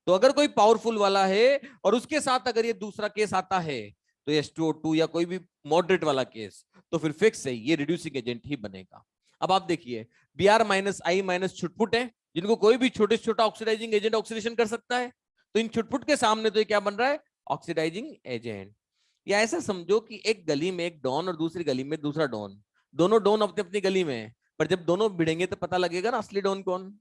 अगर कोई पावरफुल वाला है और उसके साथ अगर ये दूसरा केस आता है तो H2O2 या कोई भी मॉडरेट वाला केस, तो फिर फिक्स है ये रिड्यूसिंग एजेंट ही बनेगा। अब आप देखिए Br-I- छुटपुट है, जिनको कोई भी छोटे से छोटा ऑक्सीडाइजिंग एजेंट ऑक्सीडेशन कर सकता है, तो इन छुटपुट के सामने तो ये क्या बन रहा है, ऑक्सीडाइजिंग एजेंट। या ऐसा समझो कि एक गली में एक डॉन और दूसरी गली में दूसरा डॉन, दोनों डॉन अपनी अपनी गली में है, पर जब दोनों भिड़ेंगे तो पता लगेगा ना असली डॉन कौन।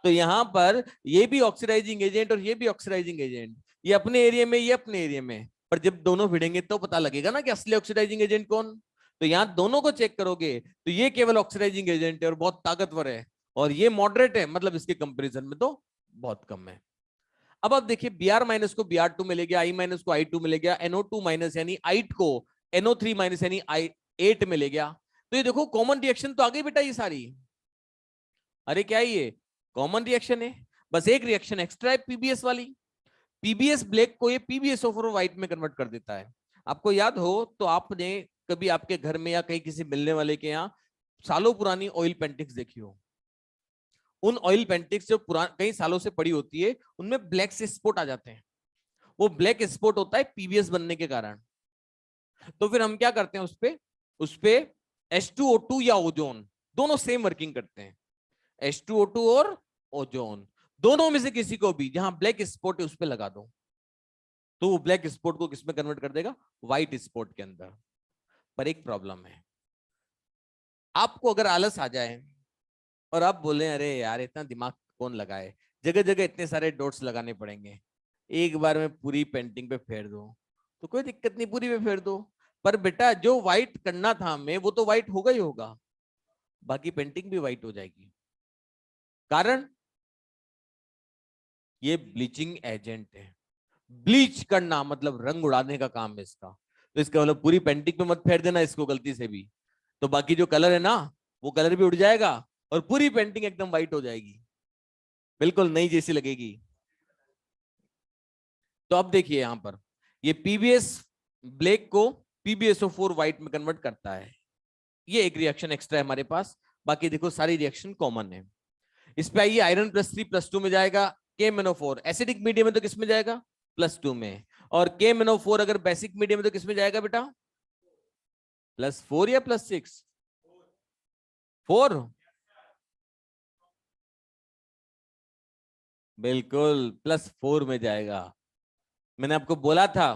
तो यहां पर ये भी ऑक्सीडाइजिंग एजेंट और ये भी ऑक्सीडाइजिंग एजेंट, ये अपने एरिया में ये अपने एरिया में, पर जब दोनों भिड़ेंगे तो पता लगेगा ना कि असली ऑक्सीडाइजिंग एजेंट कौन। तो यहां दोनों को चेक करोगे तो ये केवल ऑक्सीडाइजिंग एजेंट है और बहुत ताकतवर है, और ये मॉडरेट है, मतलब इसके कंपेरिजन में तो बहुत कम है। अब आप देखिए Br- को Br2 में ले गया, I- को I2 में ले गया, NO2- यानी आइट को NO3- यानी I8 में ले गया। तो ये देखो कॉमन रिएक्शन तो आ गई बेटा ये सारी। अरे क्या ये कॉमन रिएक्शन है, बस एक रिएक्शन एक्स्ट्रा है पीबीएस वाली। पीबीएस ब्लैक को ये पीबीएसओ4 व्हाइट में कन्वर्ट कर देता है। आपको याद हो तो आपने कभी आपके घर में या कहीं किसी मिलने वाले के यहाँ सालों पुरानी ऑयल पेंटिंग्स देखी हो। उन ऑयल पेंटिंग्स जो कई सालों से पड़ी होती है उनमें ब्लैक से स्पॉट आ जाते हैं। वो ब्लैक स्पॉट होता है पीबीएस बनने के कारण। तो फिर हम क्या करते हैं उस पे H2O2 या ओजोन, दोनों सेम वर्किंग करते हैं। H2O2 और ओजोन दोनों में से किसी को भी जहां ब्लैक स्पॉट है उस पर लगा दो, तो वो ब्लैक स्पॉट को किसमें कन्वर्ट कर देगा, व्हाइट स्पॉट के अंदर। पर एक प्रॉब्लम है, आपको अगर आलस आ जाए और आप बोले अरे यार इतना दिमाग कौन लगाए, जगह जगह इतने सारे डॉट्स लगाने पड़ेंगे, एक बार में पूरी पेंटिंग पे फेर दो, तो कोई दिक्कत नहीं, पूरी पे फेर दो। पर बेटा जो व्हाइट करना था हमें वो तो व्हाइट होगा ही होगा, बाकी पेंटिंग भी व्हाइट हो जाएगी। कारण ये ब्लीचिंग एजेंट है। ब्लीच करना मतलब रंग उड़ाने का काम है इसका। तो इसका मतलब पूरी पेंटिंग पे मत फेर देना इसको गलती से भी, तो बाकी जो कलर है ना वो कलर भी उड़ जाएगा और पूरी पेंटिंग एकदम व्हाइट हो जाएगी, बिल्कुल नई जैसी लगेगी। तो अब देखिए यहां पर ये पीबीएस ब्लैक को पीबीएसओ4 व्हाइट में कन्वर्ट करता है। ये एक रिएक्शन एक्स्ट्रा है हमारे पास, बाकी देखो सारी रिएक्शन कॉमन है। इस पे आइए, आयरन +3 +2 में जाएगा, KMnO4 एसिडिक मीडियम में तो किस में जाएगा, +2 में। और KMnO4 अगर बेसिक मीडियम में तो किस में जाएगा बेटा, +4 या +6, 4। बिल्कुल +4 में जाएगा। मैंने आपको बोला था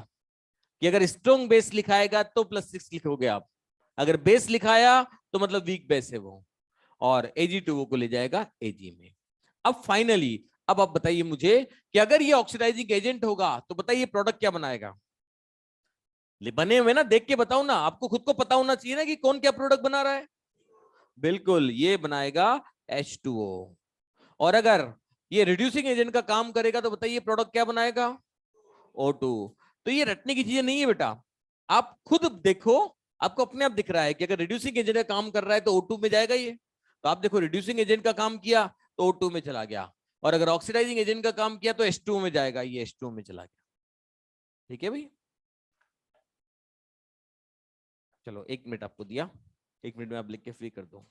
कि अगर स्ट्रॉन्ग बेस लिखाएगा तो +6 लिखोगे आप, अगर बेस लिखाया तो मतलब वीक बेस है वो, और Ag2O को ले जाएगा Ag में। अब फाइनली अब आप बताइए मुझे कि अगर ये ऑक्सीडाइजिंग एजेंट होगा तो बताइए प्रोडक्ट क्या बनाएगा। बने हुए ना, देख के बताओ ना, आपको खुद को पता होना चाहिए ना कि कौन क्या प्रोडक्ट बना रहा है। बिल्कुल ये बनाएगा H2O। और अगर ये रिड्यूसिंग एजेंट का काम करेगा तो बताइए प्रोडक्ट क्या बनाएगा, O2। तो ये रटने की चीजें नहीं है बेटा, आप खुद देखो, आपको अपने आप दिख रहा है कि अगर रिड्यूसिंग एजेंट का काम कर रहा है तो O2 में जाएगा ये। तो आप देखो रिड्यूसिंग एजेंट का काम किया तो O2 में चला गया, और अगर ऑक्सीडाइजिंग एजेंट का काम किया तो H2O में जाएगा, ये H2O में चला गया। ठीक है भाई, चलो 1 मिनट आपको दिया, 1 मिनट में आप लिख के फ्री कर दो।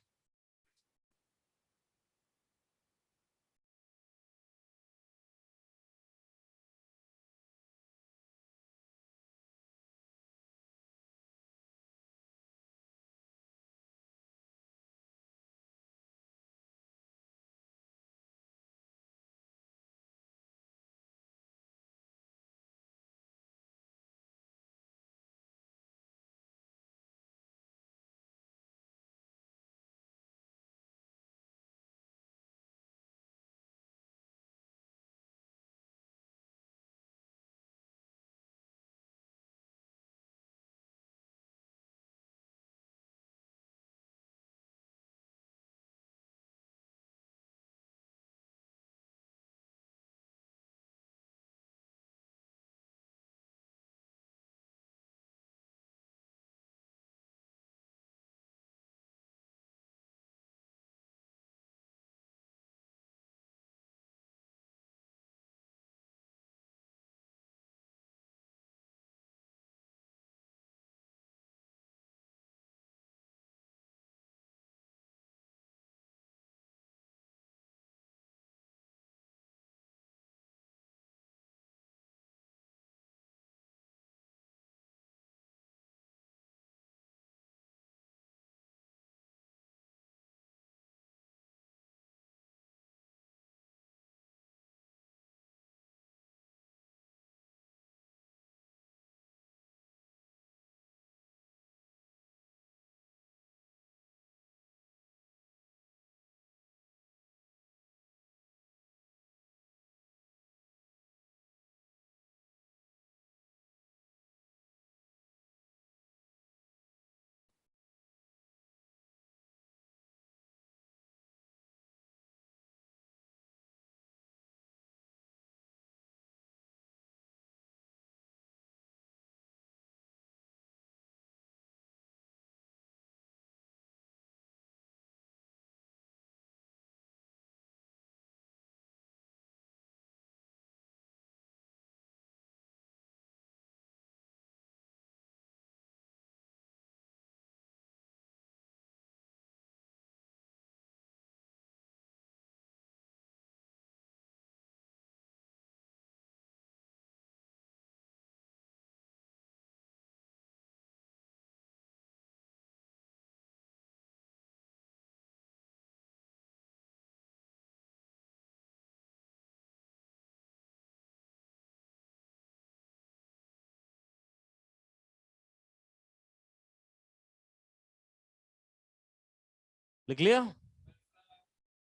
लिख लिया?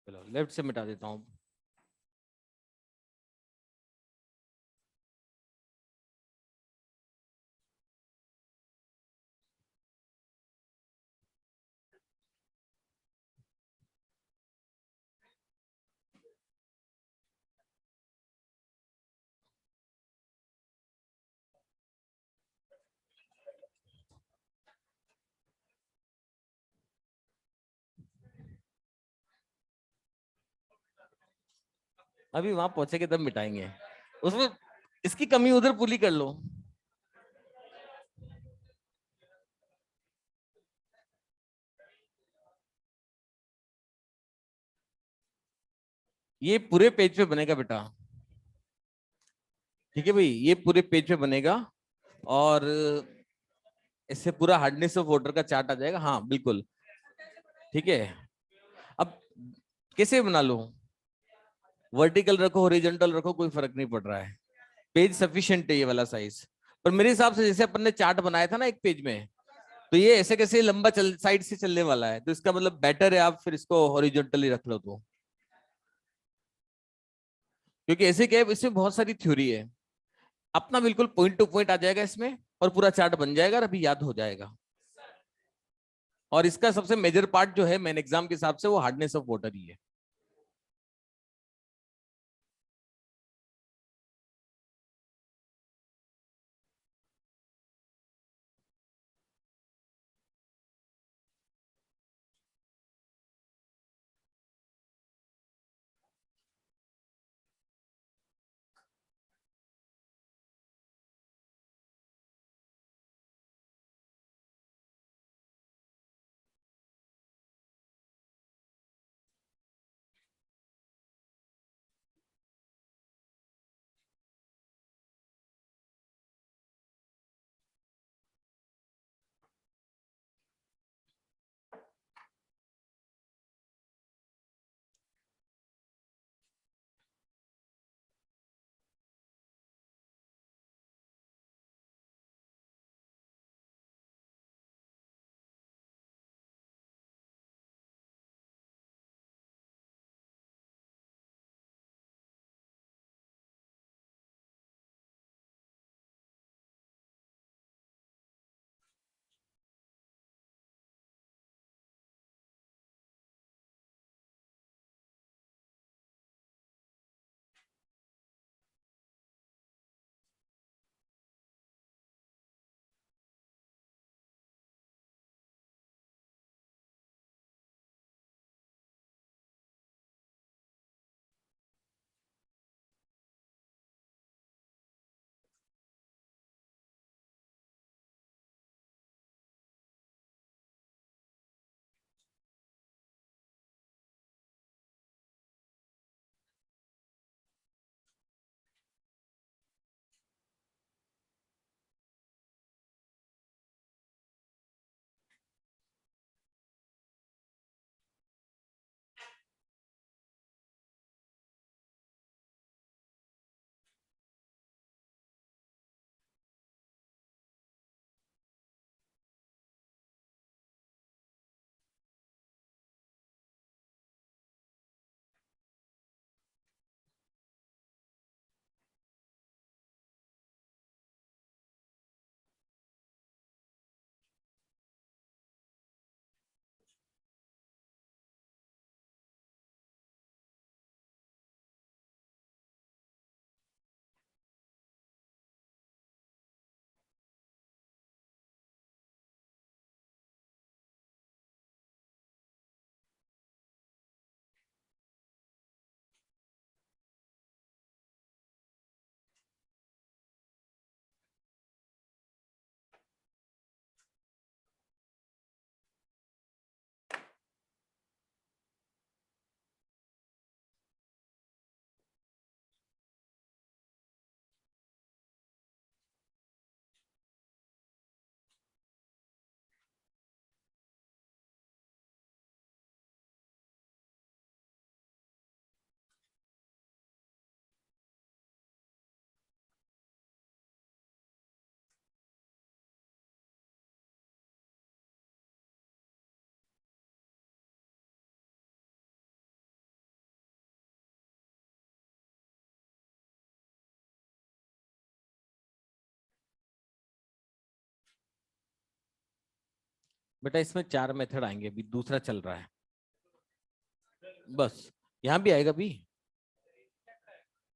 चलो लेफ्ट से मिटा देता हूँ। अभी वहां पहुंचेंगे तब मिटाएंगे। उसमें इसकी कमी उधर पूरी कर लो। ये पूरे पेज पे बनेगा बेटा। ठीक है भाई, ये पूरे पेज पे बनेगा। और इससे पूरा हार्डनेस ऑफ वाटर का चार्ट आ जाएगा। हाँ बिल्कुल। ठीक है। अब कैसे बना लो? वर्टिकल रखो, हॉरिजॉन्टल रखो, कोई फर्क नहीं पड़ रहा है। पेज सफिशिएंट है ये वाला साइज। पर मेरे हिसाब से जैसे अपन ने चार्ट बनाया था ना एक पेज में, तो ये ऐसे कैसे लंबा चल साइड से चलने वाला है, तो इसका मतलब बेटर है आप फिर इसको हॉरिजॉन्टली रख लो। तो क्योंकि ऐसे क्या है, इसमें बहुत सारी थ्योरी है। अपना बिल्कुल पॉइंट टू पॉइंट आ जाएगा इसमें, और पूरा चार्ट बन जाएगा और अभी याद हो जाएगा। और इसका सबसे मेजर पार्ट जो है मेन एग्जाम के हिसाब से, वो हार्डनेस ऑफ वाटर ही है। बेटा इसमें 4 मेथड आएंगे, अभी दूसरा चल रहा है। बस यहाँ भी आएगा भी,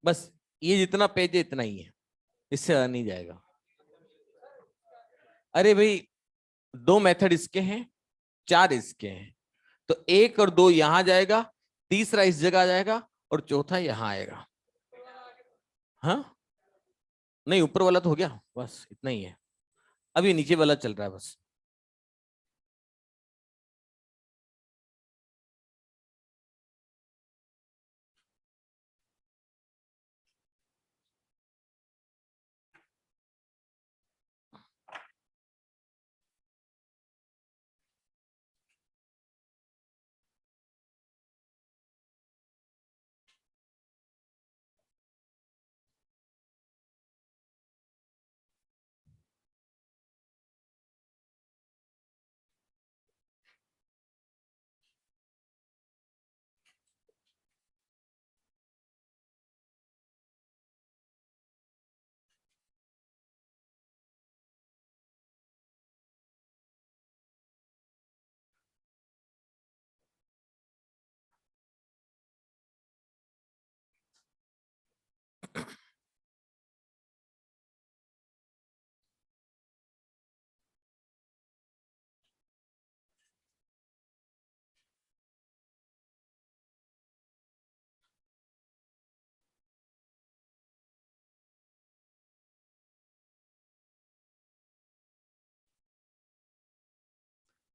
बस ये जितना पेज है इतना ही है, इससे ज्यादा नहीं जाएगा। अरे भाई 2 मेथड इसके हैं, 4 इसके हैं, तो 1 और 2 यहां जाएगा, तीसरा इस जगह आ जाएगा और चौथा यहां आएगा। हाँ नहीं, ऊपर वाला तो हो गया, बस इतना ही है, अभी नीचे वाला चल रहा है बस।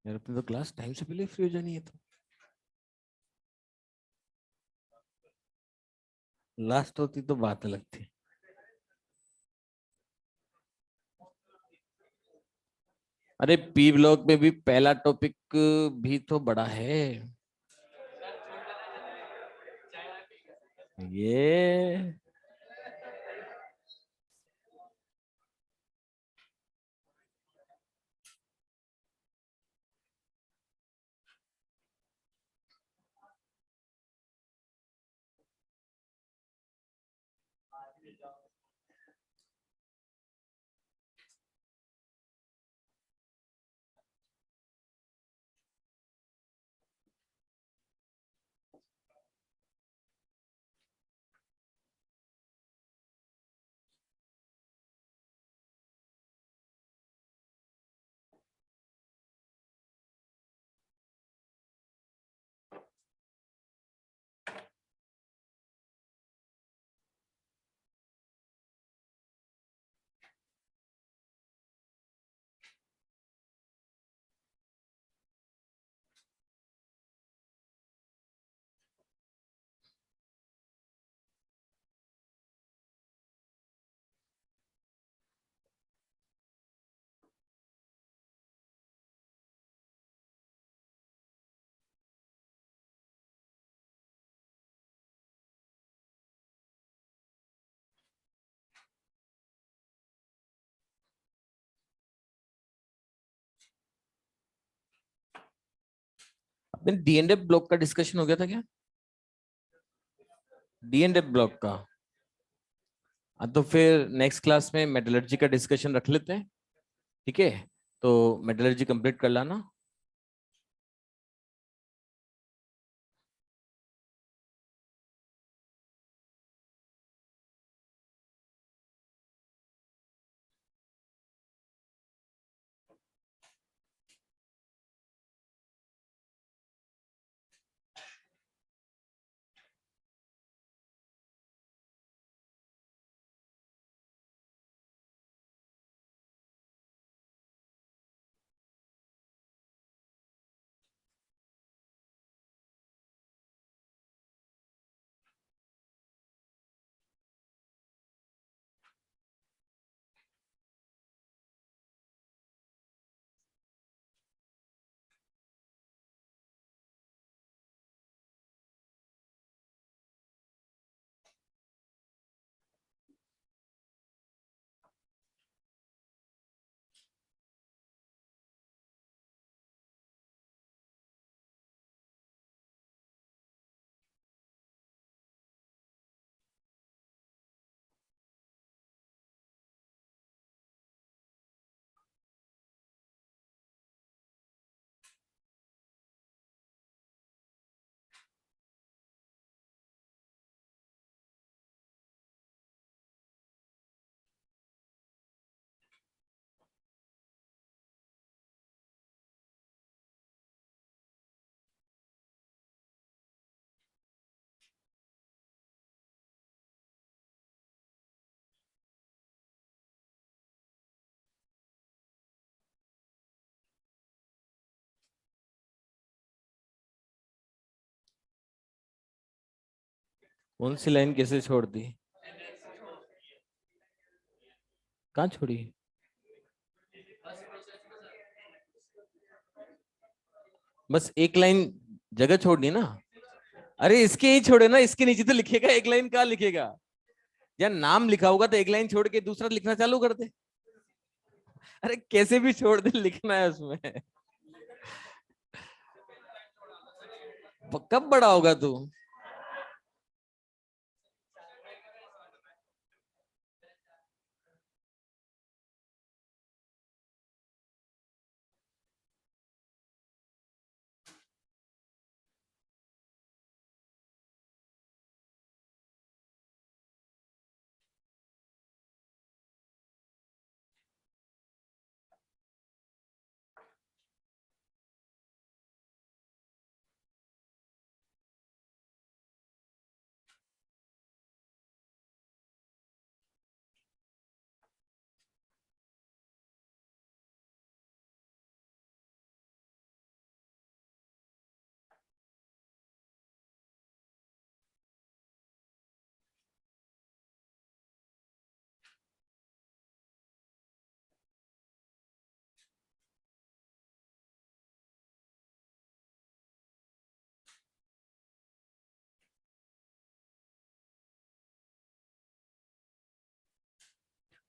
यार अपनी तो क्लास टाइम से पहले फ्री हो जानी है, तो लास्ट होती तो बात अलग थी। अरे पी ब्लॉक में भी पहला टॉपिक भी तो बड़ा है ये। अपने डी एंड एफ ब्लॉक का डिस्कशन हो गया था क्या? डी एंड एफ ब्लॉक का। हाँ तो फिर नेक्स्ट क्लास में मेटलर्जी का डिस्कशन रख लेते हैं, ठीक है? तो मेटलर्जी कंप्लीट कर लाना। कौन सी लाइन कैसे छोड़ दी? कहाँ छोड़ी? बस एक लाइन जगह छोड़नी ना। अरे इसके ही छोड़े ना, इसके नीचे तो लिखेगा, एक लाइन कहाँ लिखेगा? या नाम लिखा होगा तो एक लाइन छोड़ के दूसरा लिखना चालू कर दे। अरे कैसे भी छोड़ दे, लिखना है उसमें। कब बड़ा होगा तू?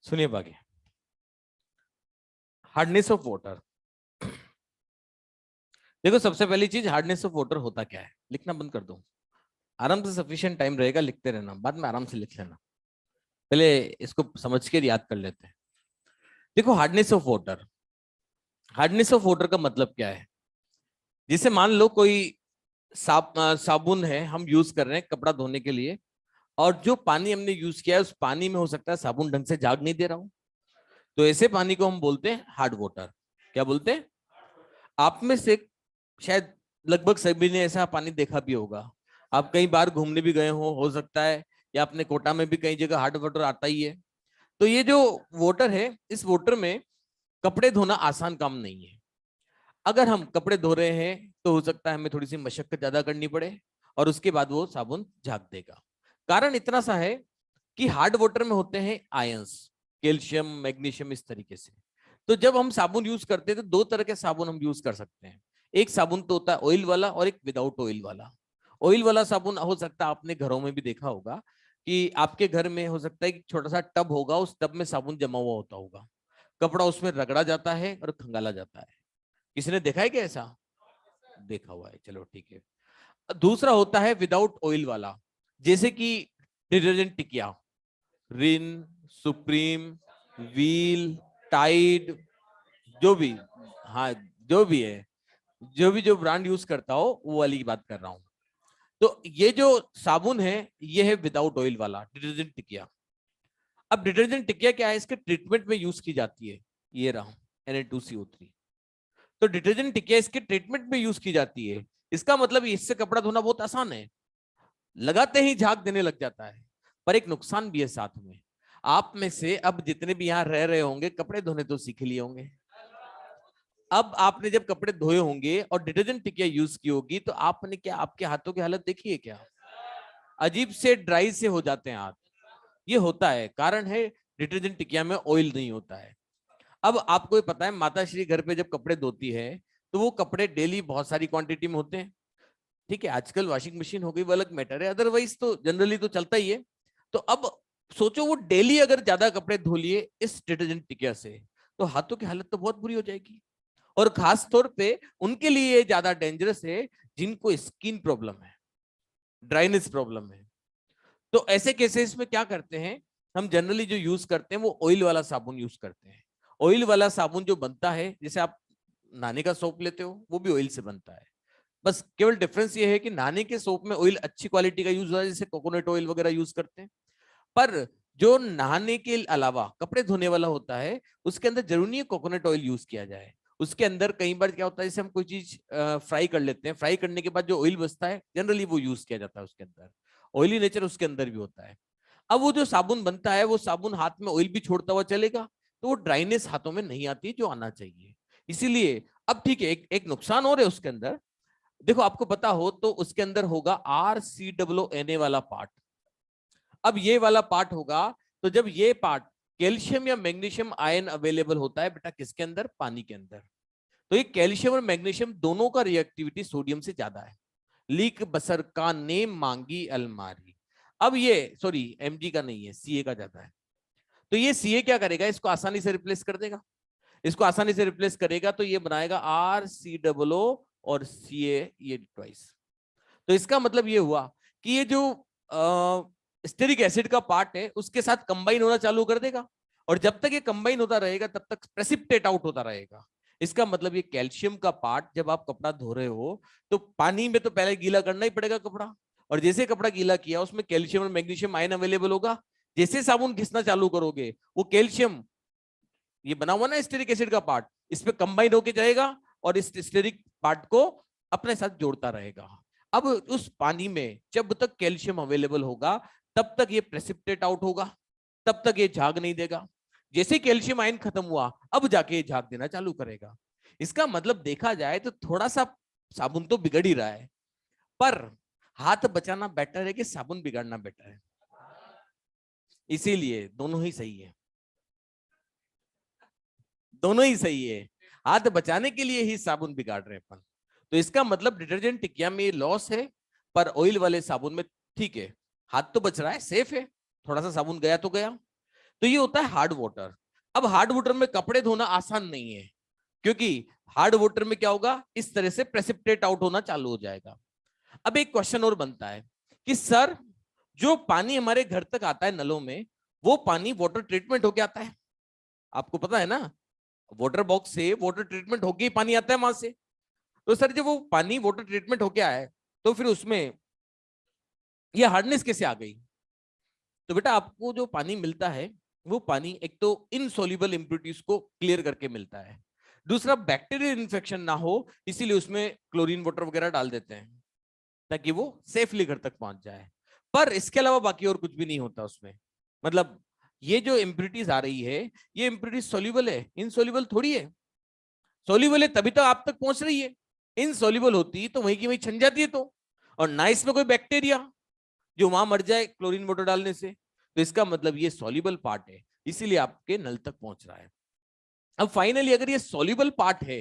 सुनिए बाकी, हार्डनेस ऑफ वाटर। देखो सबसे पहली चीज, हार्डनेस ऑफ वाटर होता क्या है, लिखना बंद कर दो। आराम से सफिशिएंट टाइम रहेगा, लिखते रहना, बाद में आराम से लिख लेना। पहले इसको समझ के याद कर लेते हैं। देखो hardness of water, hardness of water का मतलब क्या है? जैसे मान लो कोई साबुन है, हम यूज कर रहे हैं कपड़ा धोने के लिए, और जो पानी हमने यूज किया है उस पानी में हो सकता है साबुन ढंग से झाग नहीं दे रहा हूं, तो ऐसे पानी को हम बोलते हैं हार्ड वाटर। क्या बोलते हैं? आप में से शायद लगभग सभी ने ऐसा पानी देखा भी होगा। आप कई बार घूमने भी गए हो सकता है, या अपने कोटा में भी कई जगह हार्ड वाटर आता ही है। तो ये जो वाटर है, इस वाटर में कपड़े धोना आसान काम नहीं है। अगर हम कपड़े धो रहे हैं तो हो सकता है हमें थोड़ी सी मशक्कत ज्यादा करनी पड़े, और उसके बाद वो साबुन झाग देगा। कारण इतना सा है कि हार्ड वाटर में होते हैं आयंस, कैल्शियम, मैग्नीशियम, इस तरीके से। तो जब हम साबुन यूज करते हैं तो दो तरह के साबुन हम यूज कर सकते हैं। एक साबुन तो होता है ऑयल वाला, और एक विदाउट ऑयल वाला। ऑयल वाला साबुन हो सकता है आपने घरों में भी देखा होगा कि आपके घर में हो सकता है कि छोटा सा टब होगा, उस टब में साबुन जमा हुआ होता होगा, कपड़ा उसमें रगड़ा जाता है और खंगाला जाता है। किसी ने देखा है क्या ऐसा? देखा हुआ है, चलो ठीक है। दूसरा होता है विदाउट ऑयल वाला, जैसे कि डिटर्जेंट टिकिया, रिन, सुप्रीम, व्हील, टाइड, जो भी, हाँ जो भी है, जो भी जो ब्रांड यूज करता हो वो वाली की बात कर रहा हूं। तो ये जो साबुन है, ये है विदाउट ऑयल वाला डिटर्जेंट टिकिया। अब डिटर्जेंट टिकिया क्या है, इसके ट्रीटमेंट में यूज की जाती है। ये रहा Na2CO3। तो डिटर्जेंट टिकिया इसके ट्रीटमेंट में यूज की जाती है। इसका मतलब इससे कपड़ा धोना बहुत आसान है, लगाते ही झाग देने लग जाता है। पर एक नुकसान भी है साथ में। आप में से अब जितने भी यहाँ रह रहे होंगे, कपड़े धोने तो सीख लिए होंगे। अब आपने जब कपड़े धोए होंगे और डिटर्जेंट टिकिया यूज की होगी, तो आपने क्या, आपके हाथों की हालत देखी है क्या? अजीब से ड्राई से हो जाते हैं हाथ। ये होता है, कारण है डिटर्जेंट टिकिया में ऑयल नहीं होता है। अब आपको ये पता है, माता श्री घर पे जब कपड़े धोती है तो वो कपड़े डेली बहुत सारी क्वांटिटी में होते हैं। ठीक है, आजकल वॉशिंग मशीन हो गई, वो अलग मैटर है, अदरवाइज तो जनरली तो चलता ही है। तो अब सोचो वो डेली अगर ज्यादा कपड़े धो लिए इस डिटर्जेंट टिकिया से, तो हाथों की हालत तो बहुत बुरी हो जाएगी। और खास तौर पे उनके लिए ज्यादा डेंजरस है जिनको स्किन प्रॉब्लम है, ड्राइनेस प्रॉब्लम है। तो ऐसे केसेस में क्या करते हैं, हम जनरली जो यूज करते हैं वो ऑयल वाला साबुन यूज करते हैं। ऑयल वाला साबुन जो बनता है, जैसे आप नहाने का सोप लेते हो, वो भी ऑयल से बनता है। बस केवल डिफरेंस ये है कि नहाने के सोप में ऑयल अच्छी क्वालिटी का यूज होता है, जैसे कोकोनट ऑयल वगैरह यूज करते हैं। पर जो नहाने के अलावा कपड़े धोने वाला होता है, उसके अंदर जरूरी नहीं है कोकोनट ऑयल यूज किया जाए। उसके अंदर कई बार क्या होता है, जैसे हम कोई चीज फ्राई कर लेते हैं, फ्राई करने के बाद जो ऑयल बचता है जनरली वो यूज किया जाता है उसके अंदर। ऑयली नेचर उसके अंदर भी होता है। अब वो जो साबुन बनता है, वो साबुन हाथ में ऑयल भी छोड़ता हुआ चलेगा, तो वो ड्राइनेस हाथों में नहीं आती जो आना चाहिए। इसीलिए अब ठीक है, एक नुकसान और है उसके अंदर। देखो आपको पता हो तो उसके अंदर होगा RCOONA वाला पार्ट। अब ये वाला पार्ट होगा, तो जब ये पार्ट कैल्शियम या मैग्नीशियम आयन अवेलेबल होता है बेटा किसके अंदर, पानी के अंदर, तो ये कैल्शियम और मैग्नीशियम दोनों का रिएक्टिविटी सोडियम से ज्यादा है। लीक बसर का नेम मांगी अलमारी। अब ये सॉरी एमजी का नहीं है, सीए का ज्यादा है। तो ये सीए क्या करेगा, इसको आसानी से रिप्लेस कर देगा। इसको आसानी से रिप्लेस करेगा तो ये बनाएगा आर सी डबल ओ और सी ए, ये ट्वाइस। तो इसका मतलब ये हुआ कि ये जो स्टेरिक एसिड का पार्ट है उसके साथ कंबाइन होना चालू कर देगा, और जब तक ये कंबाइन होता रहेगा तब तक प्रेसिपिटेट आउट होता रहेगा। इसका मतलब ये कैल्शियम का पार्ट जब आप कपड़ा धो रहे हो तो पानी में तो पहले गीला करना ही पड़ेगा कपड़ा, और जैसे कपड़ा गीला किया उसमें कैल्शियम और मैग्नीशियम आयन अवेलेबल होगा। जैसे साबुन घिसना चालू करोगे वो कैल्शियम, ये बना हुआ ना स्टेरिक एसिड का पार्ट, इस पे कंबाइन होके जाएगा और इस स्टेरिक पार्ट को अपने साथ जोड़ता रहेगा। अब उस पानी में जब तक कैल्शियम अवेलेबल होगा तब तक ये प्रेसिपिटेट आउट होगा, तब तक ये झाग नहीं देगा। जैसे कैल्शियम आयन खत्म हुआ अब जाके ये झाग देना चालू करेगा। इसका मतलब देखा जाए तो थोड़ा सा साबुन तो बिगड़ ही रहा है, पर हाथ बचाना बेटर है कि साबुन बिगाड़ना बेटर है। इसीलिए दोनों ही सही है, दोनों ही सही है। हाथ बचाने के लिए ही साबुन बिगाड़ रहे हैं अपन। तो इसका मतलब डिटर्जेंट टिकिया में लॉस है, पर ऑयल वाले साबुन में ठीक है, हाथ तो बच रहा है, सेफ है, थोड़ा सा साबुन गया तो गया। तो ये होता है हार्ड वाटर। अब हार्ड वाटर में कपड़े धोना आसान नहीं है, क्योंकि हार्ड वाटर में क्या होगा, इस तरह से प्रेसिपिटेट आउट होना चालू हो जाएगा। अब एक क्वेश्चन और बनता है कि सर जो पानी हमारे घर तक आता है नलों में, वो पानी वाटर ट्रीटमेंट होके आता है, आपको पता है ना, वाटर बॉक्स से वाटर ट्रीटमेंट होके ही पानी आता है वहां से। तो सर जब वो पानी वाटर ट्रीटमेंट होके आया है तो फिर उसमें ये हार्डनेस कैसे आ गई। तो बेटा आपको जो पानी मिलता है वो पानी एक तो इनसॉल्युबल इंप्योरिटीज को क्लियर करके मिलता है, दूसरा बैक्टीरियल इन्फेक्शन ना हो इसीलिए उसमें क्लोरीन वाटर वगैरह डाल देते हैं ताकि वो सेफली घर तक पहुंच जाए। पर इसके अलावा बाकी और कुछ भी नहीं होता उसमें। मतलब ये जो इम्प्योरिटीज आ रही है ये इम्प्योरिटीज सोल्यूबल है, इनसॉल्युबल थोड़ी है। सोल्यूबल है तभी तो आप तक पहुंच रही है, इनसॉल्युबल होती तो वहीं की वहीं छन जाती है। तो और ना इसमें कोई बैक्टीरिया जो वहां मर जाए क्लोरीन वाटर डालने से। तो इसका मतलब ये सॉल्युबल पार्ट है, इसीलिए आपके नल तक पहुंच रहा है। अब फाइनली अगर ये सॉल्युबल पार्ट है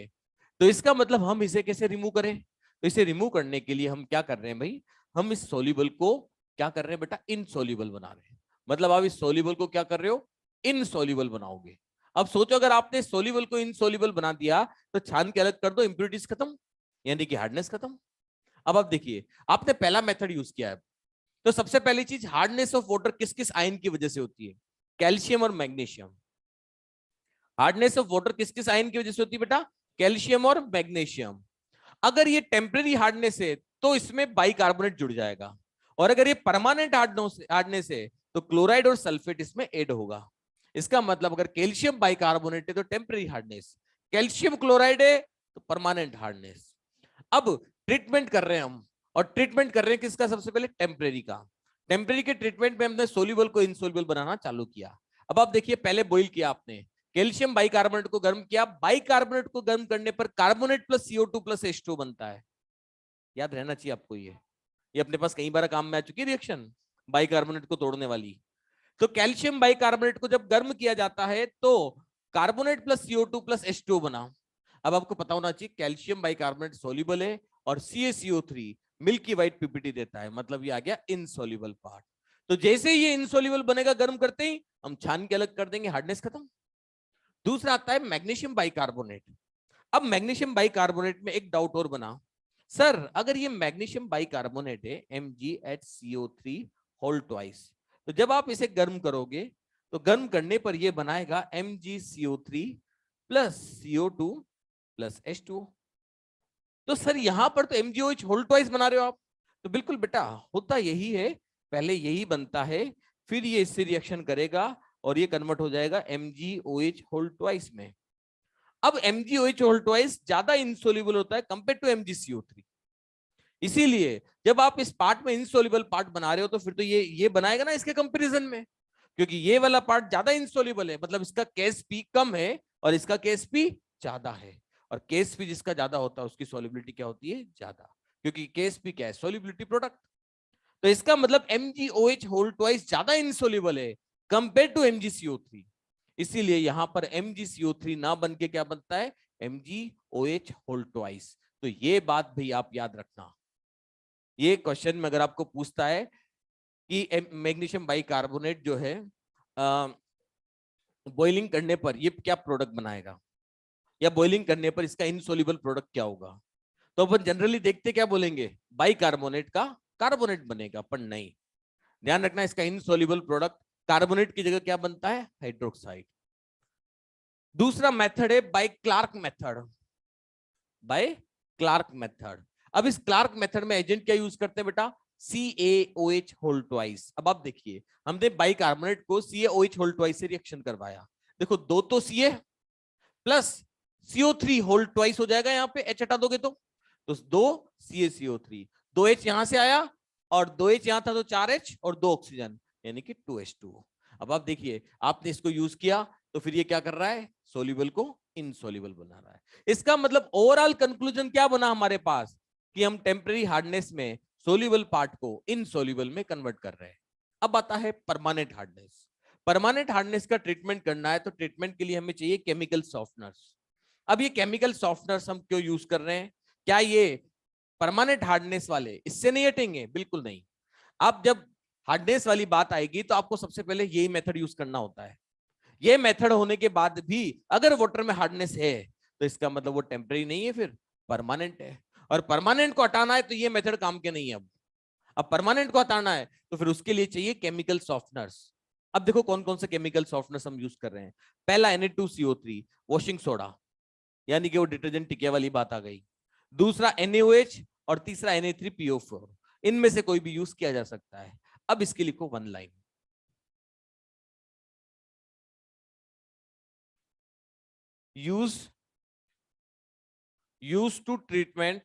तो इसका मतलब हम इसे कैसे रिमूव करें। तो इसे रिमूव करने के लिए हम क्या कर रहे हैं भाई, हम इस सॉल्युबल को क्या कर रहे हैं बेटा, इनसॉल्युबल बना रहे हैं। मतलब आप इस सॉल्युबल को क्या कर रहे हो, इनसॉल्युबल बनाओगे। अब सोचो अगर आपने सॉल्युबल को इनसॉल्युबल बना दिया तो छान के अलग कर दो, इंप्योरिटीज खत्म, यानी कि हार्डनेस खत्म। अब आप देखिए आपने पहला मेथड यूज किया है, तो सबसे पहली चीज हार्डनेस ऑफ वाटर किस किस आयन की वजह से होती है, कैल्शियम और मैग्नीशियम। हार्डनेस ऑफ वाटर किस किस आयन की वजह से होती है बेटा, कैल्शियम और मैग्नीशियम। अगर ये टेम्परेरी हार्डनेस है तो इसमें बाइकार्बोनेट जुड़ जाएगा, और अगर ये परमानेंट हार्डनेस है तो क्लोराइड और सल्फेट इसमें ऐड होगा। इसका मतलब अगर कैल्शियम बाइकार्बोनेट है तो टेम्परेरी हार्डनेस, कैल्शियम क्लोराइड है तो परमानेंट हार्डनेस। अब ट्रीटमेंट कर रहे हैं हम, और ट्रीटमेंट कर रहे हैं किसका, सबसे पहले टेम्परेरी का। टेम्परेरी के ट्रीटमेंट में हमने सोल्यूबल को इनसोल्यूबल बनाना चालू किया। अब आप देखिए पहले बॉइल किया आपने, कैल्शियम बाइकार्बोनेट को गर्म किया, बाइकार्बोनेट को गर्म करने पर carbonate plus CO2 plus H2 बनता है। याद रहना चाहिए आपको, ये अपने पास कई बार काम में आ चुकी है रिएक्शन बाइकार्बोनेट को तोड़ने वाली। तो कैल्शियम बाइकार्बोनेट को जब गर्म किया जाता है तो carbonate plus CO2 plus H2 बना। अब आपको पता होना चाहिए कैल्शियम बाइकार्बोनेट सोल्यूबल है और CaCO3 मिल्की व्हाइट पीपीटी देता है, मतलब ये आ गया इनसोल्यूबल पार्ट। तो जैसे ये इनसोल्यूबल बनेगा गर्म करते ही हम छान के अलग कर देंगे, हार्डनेस खत्म। दूसरा आता है मैग्नीशियम बाइकार्बोनेट। अब मैग्नीशियम बाइकार्बोनेट में एक डाउट और बना, सर अगर ये मैग्नीशियम बाइकार्बोनेट है MgHCO3 होल ट्वाइस, तो जब आप इसे गर्म करोगे तो गर्म करने पर ये बनाएगा MgCO3 plus CO2 plus H2। तो सर यहां पर तो MgOH होल ट्वाइस बना रहे हो आप। तो बिल्कुल बेटा होता यही है, पहले यही बनता है, फिर ये इससे रिएक्शन करेगा और ये कन्वर्ट हो जाएगा MgOH होल ट्वाइस में। अब MgOH होल ट्वाइस ज्यादा इंसोल्यूबल होता है कंपेयर टू MgCO3, इसीलिए जब आप इस पार्ट में इंसोल्यूबल पार्ट बना रहे हो तो फिर तो ये बनाएगा ना इसके कंपैरिजन में, क्योंकि ये वाला पार्ट ज्यादा इंसोल्यूबल है, मतलब इसका KSP कम है और इसका KSP ज्यादा है। और KSP जिसका ज्यादा होता है उसकी सॉल्युबिलिटी क्या होती है, ज्यादा, क्योंकि KSP क्या है, सॉल्युबिलिटी प्रोडक्ट। तो इसका मतलब MgOH होल ट्वाइस ज्यादा इनसोल्यूबल है कंपेयर टू MgCO3। इसीलिए यहां पर MgCO3 ना बन के क्या बनता है, MgOH होल ट्वाइस। तो ये बात भी आप याद रखना। ये क्वेश्चन में अगर आपको पूछता है कि मैग्नीशियम बाइकार्बोनेट जो है बॉइलिंग करने पर ये क्या प्रोडक्ट बनाएगा, या बॉइलिंग करने पर इसका इनसोल्यूबल प्रोडक्ट क्या होगा, तो अपन जनरली देखते क्या बोलेंगे, बाइकार्बोनेट का कार्बोनेट बनेगा। पर नहीं, ध्यान रखना इसका इनसोल्यूबल प्रोडक्ट कार्बोनेट की जगह क्या बनता है, हाइड्रोक्साइड। दूसरा मेथड है by Clark method. By Clark method. अब इस क्लार्क मेथड में एजेंट क्या यूज करते हैं बेटा, CaOH होल ट्वाइस। अब आप देखिए, हमने बाइकार्बोनेट को CaOH होल ट्वाइस से रिएक्शन करवाया। देखो दो तो Ca plus CO3 whole twice हो जाएगा, यहाँ पे H हटा दोगे तो दो CaCO3, 2H यहां से आया और 2H यहां था तो 4H और 2 ऑक्सीजन यानी कि 2H2O। अब आप देखिए, आपने इसको यूज किया तो फिर ये क्या कर रहा है, सोल्यूबल को इनसोल्यूबल बना रहा है। इसका मतलब ओवरऑल कंक्लूजन क्या बना हमारे पास, कि हम टेम्पररी हार्डनेस में सोल्यूबल पार्ट को इनसोल्यूबल में कन्वर्ट कर रहे हैं। अब आता है परमानेंट हार्डनेस। परमानेंट हार्डनेस का ट्रीटमेंट करना है तो ट्रीटमेंट के लिए हमें चाहिए केमिकल सॉफ्टनर्स। अब ये केमिकल सॉफ्टनर्स हम क्यों यूज कर रहे हैं, क्या ये परमानेंट हार्डनेस वाले इससे नहीं हटेंगे, बिल्कुल नहीं। आप जब हार्डनेस वाली बात आएगी तो आपको सबसे पहले यही मेथड यूज करना होता है। ये मेथड होने के बाद भी अगर वाटर में हार्डनेस है तो इसका मतलब वो टेम्परेरी नहीं है, फिर परमानेंट है। और परमानेंट को हटाना है तो ये मेथड काम के नहीं है। अब परमानेंट को हटाना है तो फिर उसके लिए चाहिए केमिकल सॉफ्टनर्स। अब देखो कौन कौन से केमिकल सॉफ्टनर्स हम यूज कर रहे हैं। पहला Na2CO3 वॉशिंग सोडा, यानी कि वो डिटर्जेंट टिकिया वाली बात आ गई। दूसरा NaOH और तीसरा Na3PO4। इनमें से कोई भी यूज किया जा सकता है। अब इसके लिखो one line, use to treatment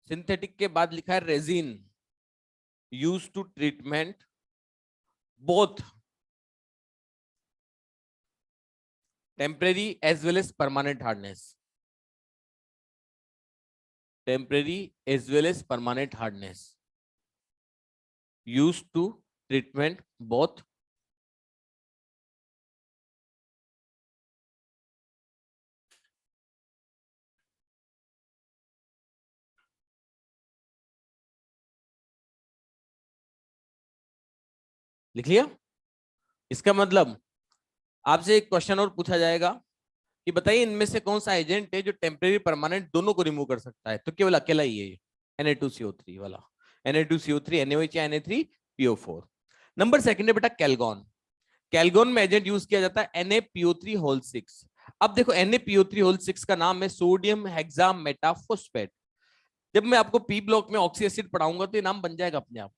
synthetic के बाद लिखा है resin, use to treatment both temporary as well as permanent hardness. Temporary as well as permanent hardness, use to treatment both लिख लिया। इसका मतलब आपसे एक क्वेश्चन और पूछा जाएगा कि बताइए इनमें से कौन सा एजेंट है जो टेम्परेरी परमानेंट दोनों को रिमूव कर सकता है, तो केवल अकेला ही है Na2CO3 वाला, Na2CO3 NaOH या Na3PO4। नंबर सेकंड है बेटा कैलगोन। कैलगोन में एजेंट यूज किया जाता है Na PO3 होल 6। अब देखो Na PO3 होल 6 का नाम है सोडियम हेक्सामेटाफॉस्फेट। जब मैं आपको पी ब्लॉक में ऑक्सी एसिड पढ़ाऊंगा तो ये नाम बन जाएगा अपने आप,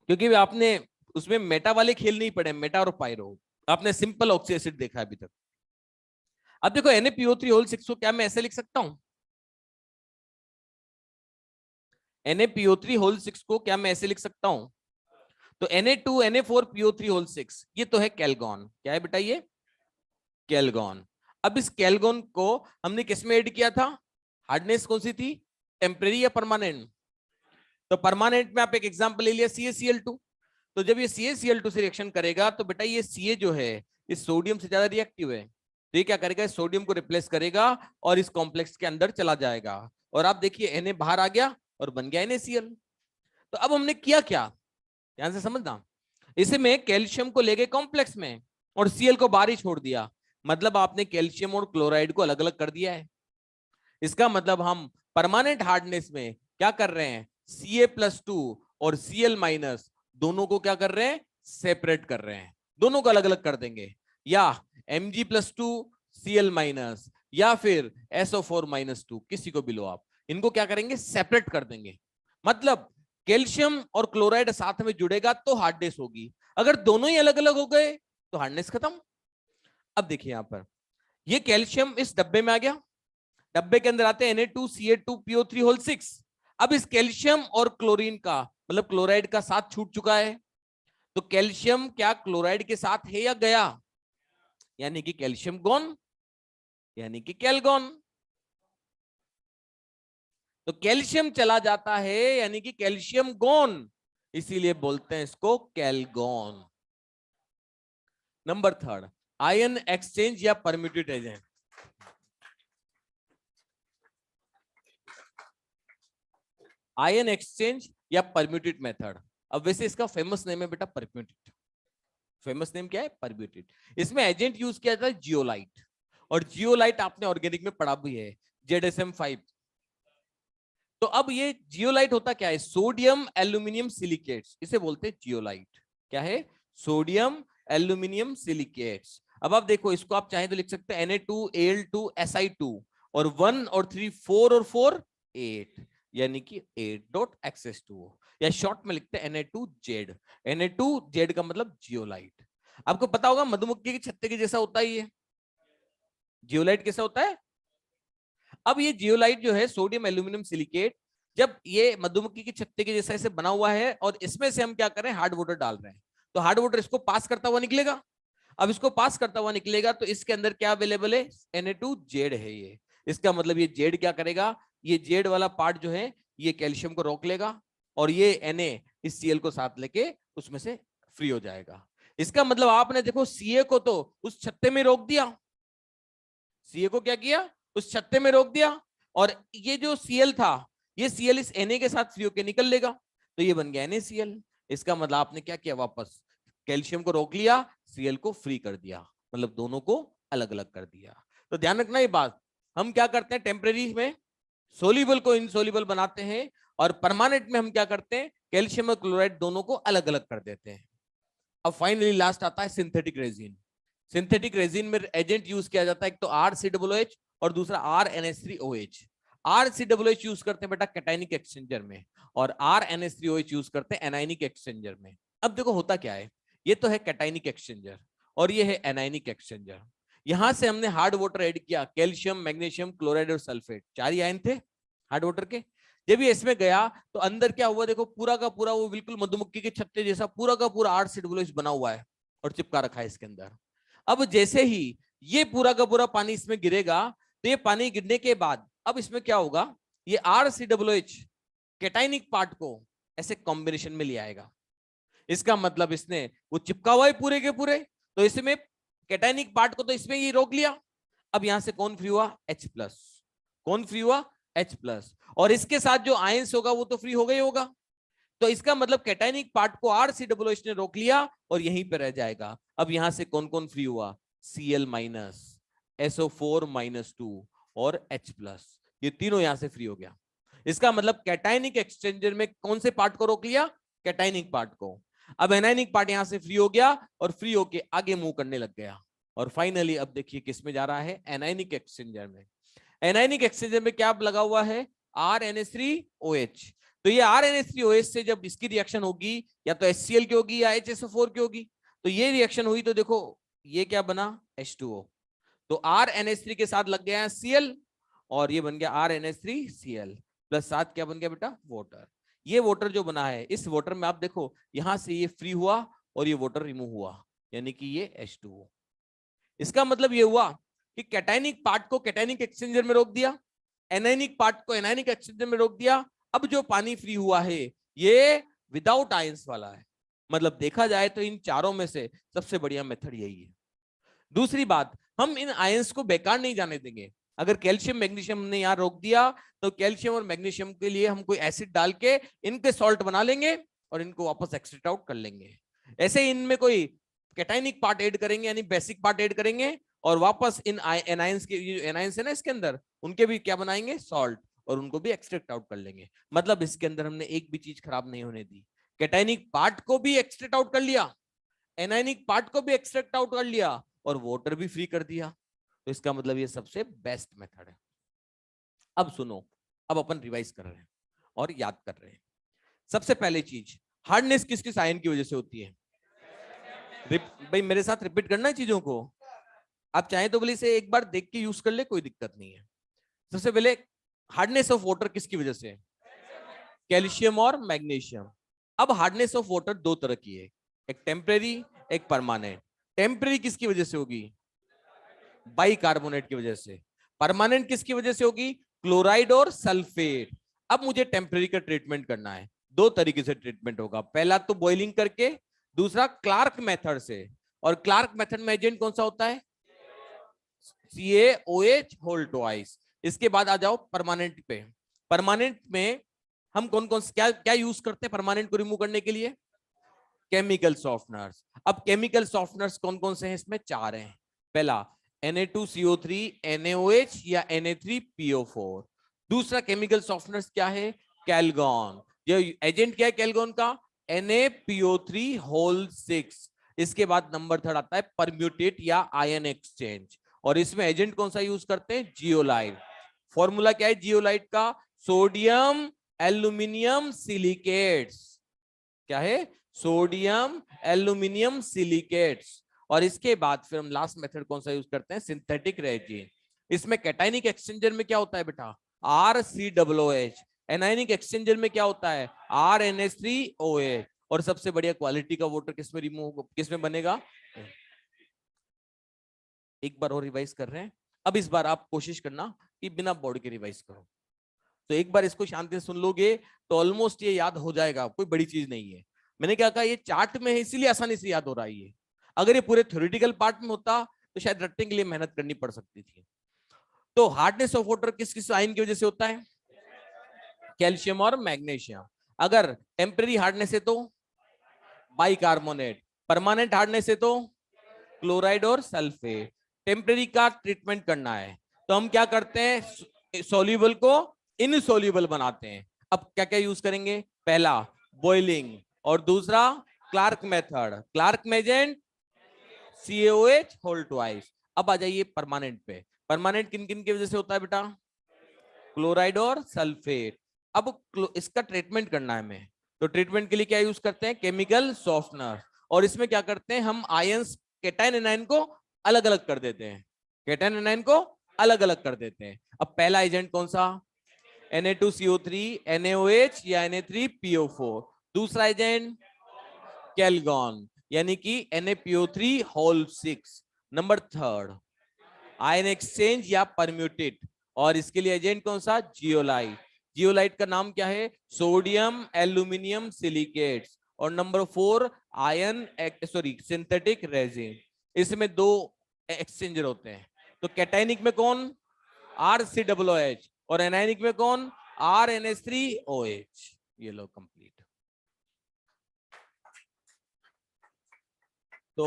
क्योंकि आपने उसमें मेटा वाले खेल नहीं पढ़े, मेटा और पायरो। आपने सिंपल ऑक्सी एसिड देखा है अभी तक। अब देखो Na PO3 होल 6 को क्या मैं ऐसे लिख सकता हूं, Na PO3 होल 6 को क्या मैं ऐसे लिख सकता हूं, तो Na2Na4PO3 होल 6 ये तो है कैलगोन। क्या है बेटा ये, कैलगोन। अब इस कैलगोन को हमने किस में ऐड किया था, हार्डनेस कौन सी थी, टेम्परेरी या परमानेंट, तो परमानेंट में आप एक एग्जांपल ले लिया CaCl2। तो जब ये CaCl2 से रिएक्शन करेगा तो बेटा ये Ca जो है इस सोडियम से ज्यादा रिएक्टिव है, तो ये क्या करेगा, इस सोडियम को रिप्लेस करेगा और इस कॉम्प्लेक्स के अंदर चला जाएगा। और आप देखिए Na बाहर आ गया और बन गया NaCl। तो अब हमने किया क्या, ध्यान से समझना, इसमें कैल्शियम को ले गए कॉम्प्लेक्स में और Cl को बाहर ही छोड़ दिया। मतलब आपने कैल्शियम और क्लोराइड को अलग अलग कर दिया है। इसका मतलब हम परमानेंट हार्डनेस में क्या कर रहे हैं, Ca+2 और Cl- दोनों को क्या कर रहे हैं, सेपरेट कर रहे हैं, दोनों को अलग अलग कर देंगे। या Mg+2 Cl- या फिर SO4-2, किसी को भी लो आप, इनको क्या करेंगे, सेपरेट कर देंगे। मतलब कैल्शियम और क्लोराइड साथ में जुड़ेगा तो हार्डनेस होगी, अगर दोनों ही अलग अलग हो गए तो हार्डनेस खत्म। अब देखिए यहां पर ये कैल्शियम इस डब्बे में आ गया, डब्बे के अंदर आते हैं Na2Ca2PO3 होल 6। अब इस कैल्शियम और क्लोरीन का मतलब क्लोराइड का साथ छूट चुका है, तो कैल्शियम क्या क्लोराइड के साथ है या गया, यानी कि कैल्शियम गॉन, यानी कि कैलगॉन। तो कैल्शियम चला जाता है यानी कि कैल्शियम गॉन, इसीलिए बोलते हैं इसको कैलगॉन। नंबर थर्ड, आयन एक्सचेंज या परम्यूटेट एजेंट। आयन एक्सचेंज या परम्यूटेट मेथड। अब वैसे इसका फेमस नेम है बेटा परम्यूटेट। फेमस नेम क्या है? परम्यूटेट। इसमें एजेंट यूज किया जाता है जियोलाइट, और जियोलाइट आपने ऑर्गेनिक में पढ़ा भी है, ZSM5। तो अब ये जियोलाइट होता क्या है? सोडियम एल्यूमिनियम सिलिकेट्स, इसे बोलते हैं जियोलाइट। क्या है? Sodium aluminium silicates. अब आप देखो, इसको आप चाहें तो लिख सकते हैं Na2Al2Si2, और 1 और 3 4 और 4 8, यानी कि 8.XS2, या शॉर्ट में लिखते हैं Na2Z। Na2Z का मतलब जियोलाइट। आपको पता होगा मधुमक्खी के छत्ते के जैसा होता है ये जियोलाइट। कैसा होता है? अब ये जियोलाइट जो है सोडियम एल्यूमिनियम सिलिकेट, जब ये मधुमक्खी के छत्ते के जैसा इसे बना हुआ है और इसमें से हम क्या कर रहे हैं? हार्ड वाटर डाल रहे हैं, तो हार्ड वाटर इसको पास करता हुआ निकलेगा। अब इसको पास करता हुआ निकलेगा तो इसके अंदर क्या अवेलेबल है? Na2Z है ये। इसका मतलब ये जेड क्या करेगा? ये जेड वाला पार्ट जो है ये कैल्शियम को रोक लेगा, और ये Na इस Cl को साथ लेके उसमें से फ्री हो जाएगा। इसका मतलब आपने देखो Ca को तो उस छत्ते में रोक दिया, Ca को क्या किया? उस छत्ते में रोक दिया, और ये जो Cl था ये Cl इस Na के साथ फ्री होके निकल लेगा, तो ये बन गया NaCl। इसका मतलब आपने क्या किया? वापस कैल्शियम को रोक लिया, Cl को फ्री कर दिया, मतलब दोनों को अलग अलग कर दिया। तो ध्यान रखना ये बात, हम क्या करते हैं? टेम्परेरी में सोल्यूबल को इनसोल्यूबल बनाते हैं, और परमानेंट में हम क्या करते हैं? कैल्शियम और क्लोराइड दोनों को अलग अलग कर देते हैं। अब फाइनली लास्ट आता है सिंथेटिक रेजिन। सिंथेटिक रेजिन में एजेंट यूज किया जाता है एक तो RCOOH और दूसरा RNH3OH। RCOOH यूज करते हैं बेटा कैटायनिक एक्सचेंजर में, और RNH3OH यूज करते हैं एनायनिक एक्सचेंजर में। अब देखो होता क्या है, ये तो है कैटायनिक एक्सचेंजर और ये है एनायनिक एक्सचेंजर। यहां से हमने हार्ड वाटर ऐड किया, कैल्शियम मैग्नीशियम क्लोराइड और सल्फेट, 4 ही आयन थे हार्ड वाटर के। जब ये इसमें गया तो अंदर क्या हुआ? देखो पूरा का पूरा वो बिल्कुल मधुमक्खी के छत्ते जैसा पूरा का पूरा RCOOH बना हुआ है और चिपका रखा है इसके अंदर। अब जैसे ही ये पूरा का पूरा पानी इसमें गिरेगा, तो ये पानी गिरने के बाद अब इसमें क्या होगा? ये RCOOH कैटायनिक पार्ट को ऐसे कॉम्बिनेशन में ले आएगा। इसका मतलब इसने वो चिपका हुआ है पूरे के पूरे, तो इसमें कैटायनिक पार्ट को तो इसमें ही रोक लिया। अब यहां से कौन फ्री हुआ? H plus. कौन फ्री हुआ? H plus. और इसके साथ जो आयंस होगा वो तो फ्री हो गई होगा। तो इसका मतलब कैटायनिक पार्ट को RCOOH ने रोक लिया और यहीं पे रह जाएगा। अब यहां से कौन कौन फ्री हुआ? Cl माइनस, SO4 माइनस 2 और H प्लस, ये तीनों यहां से फ्री हो गया। इसका मतलब कैटायनिक एक्सचेंजर में कौन से पार्ट को रोक लिया? कैटायनिक पार्ट को। अब एनायनिक पार्ट यहां से फ्री हो गया और फ्री होके आगे मूव करने लग गया, और फाइनली अब देखिए किस में जा रहा है? एनायनिक एक्सचेंजर में। एनायनिक एक्सचेंजर में क्या लगा हुआ है? RNH3OH। तो ये RNH3OH से जब इसकी रिएक्शन होगी या तो HCl की होगी या HSO4 की होगी, तो ये रिएक्शन हुई तो देखो ये क्या बना? H2O। तो RNH3 के साथ लग गया है Cl, और ये बन गया RNH3Cl प्लस साथ क्या बन गया बेटा? वाटर। ये वाटर जो बना है, इस वाटर में आप देखो यहां से ये फ्री हुआ और ये वाटर रिमूव हुआ, यानी कि ये H2O। इसका मतलब ये हुआ कि कैटायनिक पार्ट को कैटायनिक एक्सचेंजर में रोक दिया, एनायनिक पार्ट को एनायनिक एक्सचेंजर में रोक दिया। अब जो पानी फ्री हुआ है ये विदाउट आयंस वाला है। मतलब देखा जाए तो इन चारों में से सबसे बढ़िया मेथड यही है। दूसरी बात, हम इन आयंस को बेकार नहीं जाने देंगे। अगर कैल्शियम मैग्नीशियम ने यहाँ रोक दिया तो कैल्शियम और मैग्नीशियम के लिए हम कोई एसिड डाल के इनके सॉल्ट बना लेंगे और इनको वापस एक्सट्रैक्ट आउट कर लेंगे। ऐसे इनमें कोई कैटायनिक पार्ट ऐड करेंगे, यानी बेसिक पार्ट ऐड करेंगे, और वापस इन एनायंस के एनायंस है ना इसके अंदर, उनके भी क्या बनाएंगे? सॉल्ट, और उनको भी एक्सट्रैक्ट आउट कर लेंगे। मतलब इसके अंदर हमने एक भी चीज खराब नहीं होने दी। कैटायनिक पार्ट को भी एक्सट्रैक्ट आउट कर लिया, एनायनिक पार्ट को भी एक्सट्रैक्ट आउट कर लिया, और वाटर भी फ्री कर दिया। तो इसका मतलब ये सबसे बेस्ट मेथड है। अब सुनो, अब अपन रिवाइज कर रहे हैं और याद कर रहे हैं। सबसे पहले चीज, हार्डनेस किस किस आयन की वजह से होती है? भाई मेरे साथ रिपीट करना है चीजों को। आप चाहें तो बोले से एक बार देख के यूज कर ले, कोई दिक्कत नहीं है। सबसे पहले हार्डनेस ऑफ वाटर किसकी वजह से? कैल्शियम और मैग्नीशियम। अब हार्डनेस ऑफ वाटर दो तरह की है, एक टेम्परेरी एक परमानेंट। टेम्परेरी किसकी वजह से होगी? बाइकार्बोनेट की वजह से। परमानेंट किसकी वजह से होगी? क्लोराइड और सल्फेट। अब मुझे टेम्परेरी का ट्रीटमेंट करना है। दो तरीके से ट्रीटमेंट होगा, पहला तो बॉइलिंग करके, दूसरा क्लार्क मेथड से। और क्लार्क मेथड में एजेंट कौन सा होता है? CaOH whole twice. इसके बाद आ जाओ परमानेंट पे। परमानेंट में हम कौन कौन क्या क्या यूज करते हैं परमानेंट को रिमूव करने के लिए? Chemical softeners. अब केमिकल सॉफ्टनर्स कौन कौन से हैं? इसमें चार हैं। पहला Na2CO3 NaOH या Na3PO4। दूसरा केमिकल सॉफ्टनर्स क्या है? कैलगॉन। ये एजेंट क्या है कैलगॉन का? NaPO3 whole 6। इसके बाद नंबर थर्ड आता है परम्यूटेट या आयन एक्सचेंज। और इसमें एजेंट कौन सा यूज करते हैं? जियोलाइट। फॉर्मूला क्या है जियोलाइट का? Sodium aluminium silicates. क्या है? Sodium aluminium silicates. और इसके बाद फिर हम लास्ट मेथड कौन सा यूज करते हैं? Synthetic resin. इसमें कैटाइनिक एक्सचेंजर में क्या होता है बेटा? RCOOH। एनायनिक एक्सचेंजर में क्या होता है? RNH3OH। और सबसे बढ़िया क्वालिटी का वाटर किसमें रिमूव किसमें बनेगा? एक बार और रिवाइज कर रहे हैं। अब इस बार आप कोशिश करना कि बिना बोर्ड के रिवाइज करो। तो एक बार इसको शांति से सुन लोगे तो ऑलमोस्ट ये याद हो जाएगा, कोई बड़ी चीज नहीं है। मैंने क्या कहा, ये चार्ट में है इसीलिए आसानी से याद हो रहा है ये। अगर ये पूरे थ्योरेटिकल पार्ट में होता तो शायद रटने के लिए मेहनत करनी पड़ सकती थी। तो हार्डनेस ऑफ वाटर किस किस आयन की वजह से होता है? कैल्शियम और मैग्नीशियम। अगर टेम्परेरी हार्डनेस है तो बाइकार्बोनेट। परमानेंट हार्डनेस है तो क्लोराइड और सल्फेट। टेम्परेरी का ट्रीटमेंट करना है तो हम क्या करते हैं? सोल्यूबल को इनसोल्यूबल बनाते हैं। अब क्या क्या यूज करेंगे? पहला बॉइलिंग और दूसरा क्लार्क मेथड। क्लार्क मेजेंट CaOH होल ट्वाइस। अब आ जाइए परमानेंट पे। परमानेंट किन किन की वजह से होता है बेटा? क्लोराइड और सल्फेट। अब इसका ट्रीटमेंट करना है हमें, तो ट्रीटमेंट के लिए क्या यूज करते हैं? Chemical softener. और इसमें क्या करते हैं हम? आयंस कैटायन एनायन को अलग अलग कर देते हैं। कैटायन एनायन को अलग अलग कर देते हैं। अब पहला एजेंट कौन सा? Na2CO3 NaOH या Na3PO4। दूसरा एजेंट कैलगॉन यानी कि NaPO3 whole 6। Number third ion exchange या परम्यूटेट। और इसके लिए एजेंट कौन सा? जियोलाइट। जियोलाइट का नाम क्या है? Sodium aluminium silicates. और number four ion synthetic resin. इसमें दो एक्सचेंजर होते हैं। तो कैटाइनिक में कौन? RCOOH। और एनायनिक में कौन? RNH3OH। ये लो कंप्लीट। तो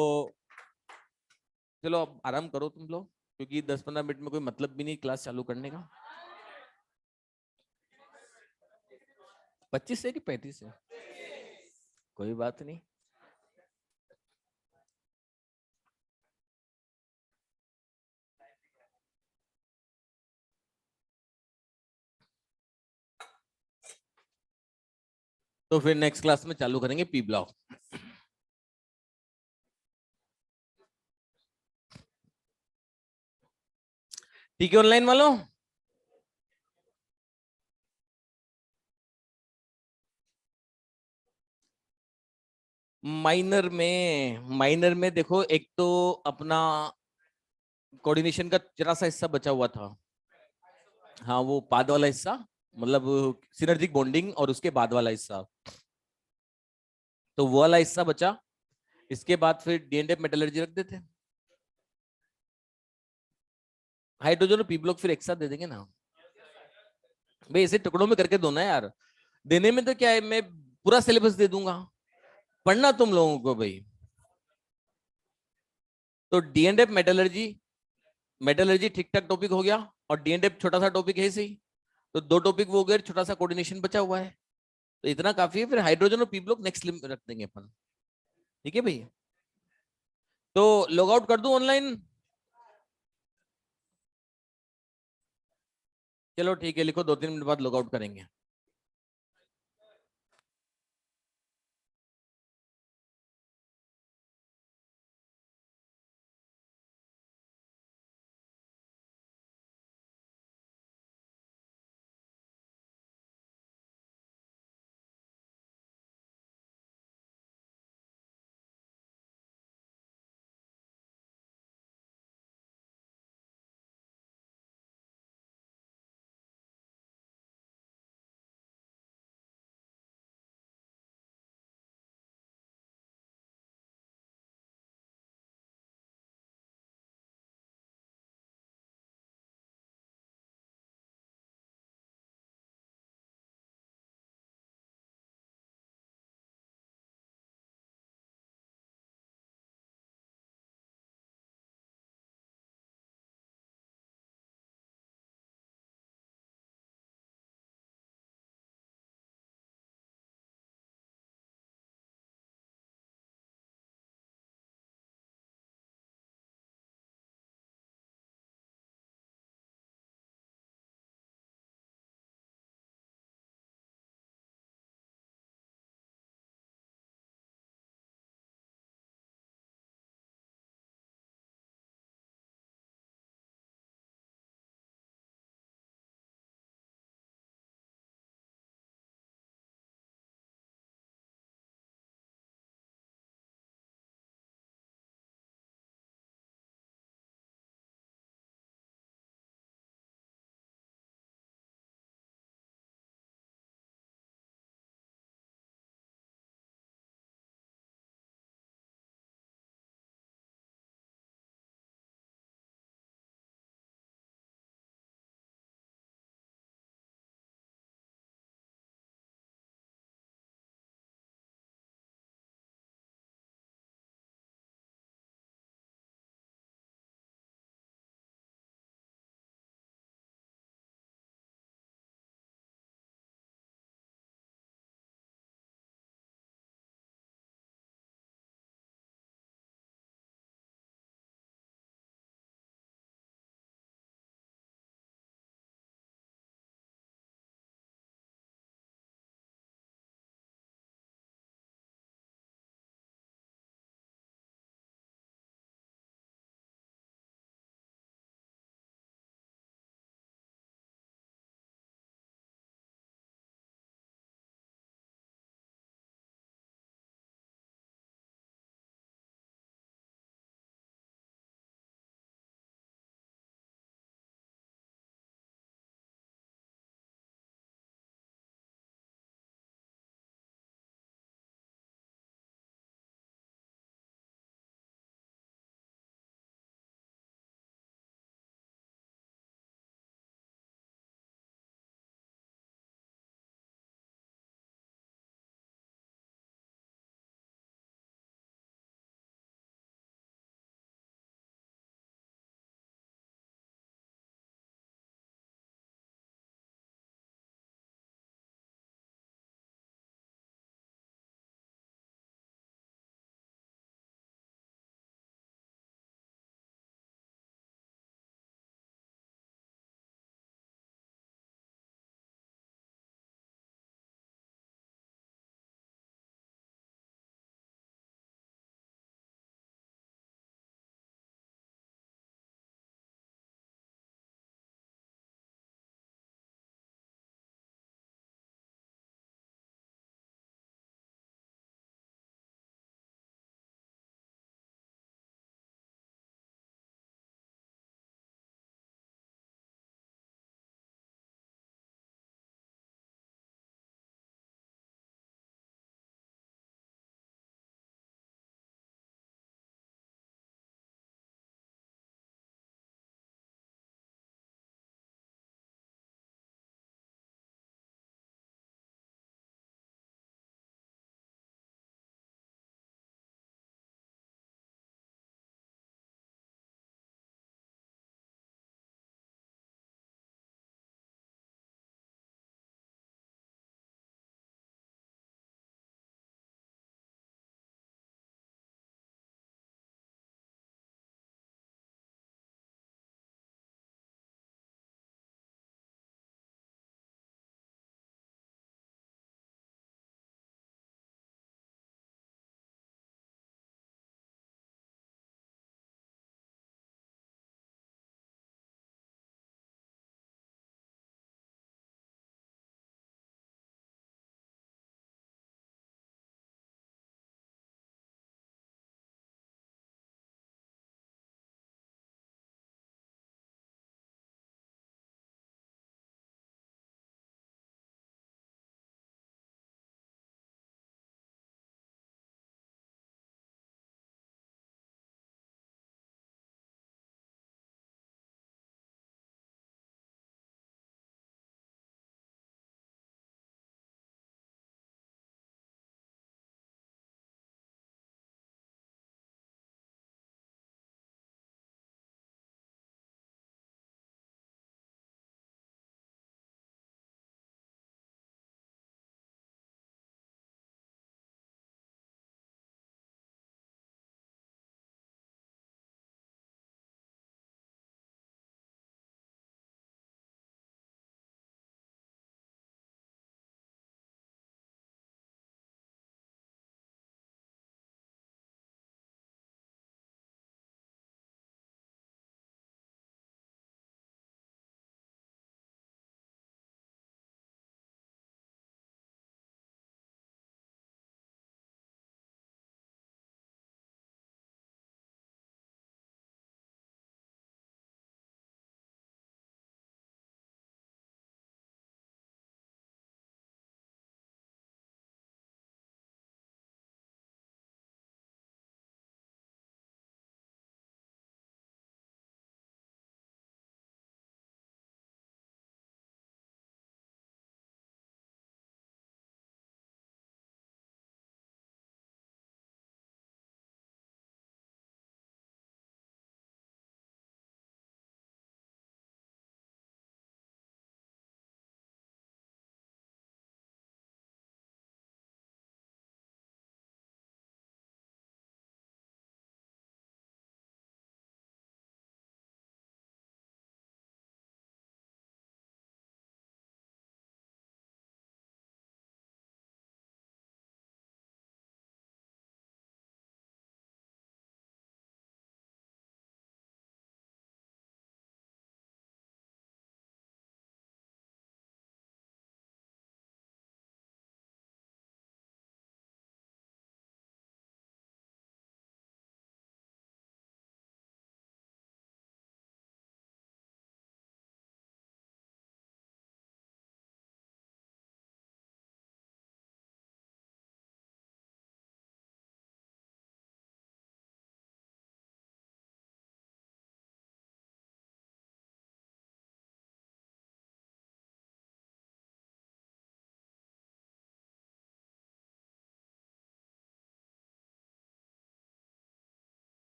चलो अब आराम करो तुम लोग, क्योंकि 10-15 मिनट में कोई मतलब भी नहीं क्लास चालू करने का। 25 है कि 35 है? कोई बात नहीं। तो फिर नेक्स्ट क्लास में चालू करेंगे पी ब्लॉक। ठीक है ऑनलाइन वालों? माइनर में देखो, एक तो अपना कोऑर्डिनेशन का जरा सा हिस्सा बचा हुआ था। हाँ वो बाद वाला हिस्सा, मतलब सिनर्जिक बॉन्डिंग और उसके बाद वाला हिस्सा, तो वो वाला हिस्सा बचा। इसके बाद फिर डीएनएफ मेटलर्जी रख देते। हाइड्रोजन और पी ब्लॉक फिर एक साथ दे देंगे ना भाई, ऐसे टुकड़ों में करके दो ना यार। देने में तो क्या है, मैं पूरा सिलेबस दे दूंगा, पढ़ना तुम लोगों को भाई। तो डीएनएफ मेटलर्जी, मेटलर्जी ठीक ठाक टॉपिक हो गया, और डीएनएफ छोटा सा टॉपिक है सही। तो दो टॉपिक वो हो गए, छोटा सा कोऑर्डिनेशन बचा हुआ है, तो इतना काफी है। फिर हाइड्रोजन और पी ब्लॉक नेक्स्ट रख देंगे अपन। ठीक है भाई? तो लॉग आउट कर दूं ऑनलाइन? चलो ठीक है, लिखो 2-3 मिनट बाद लॉग आउट करेंगे।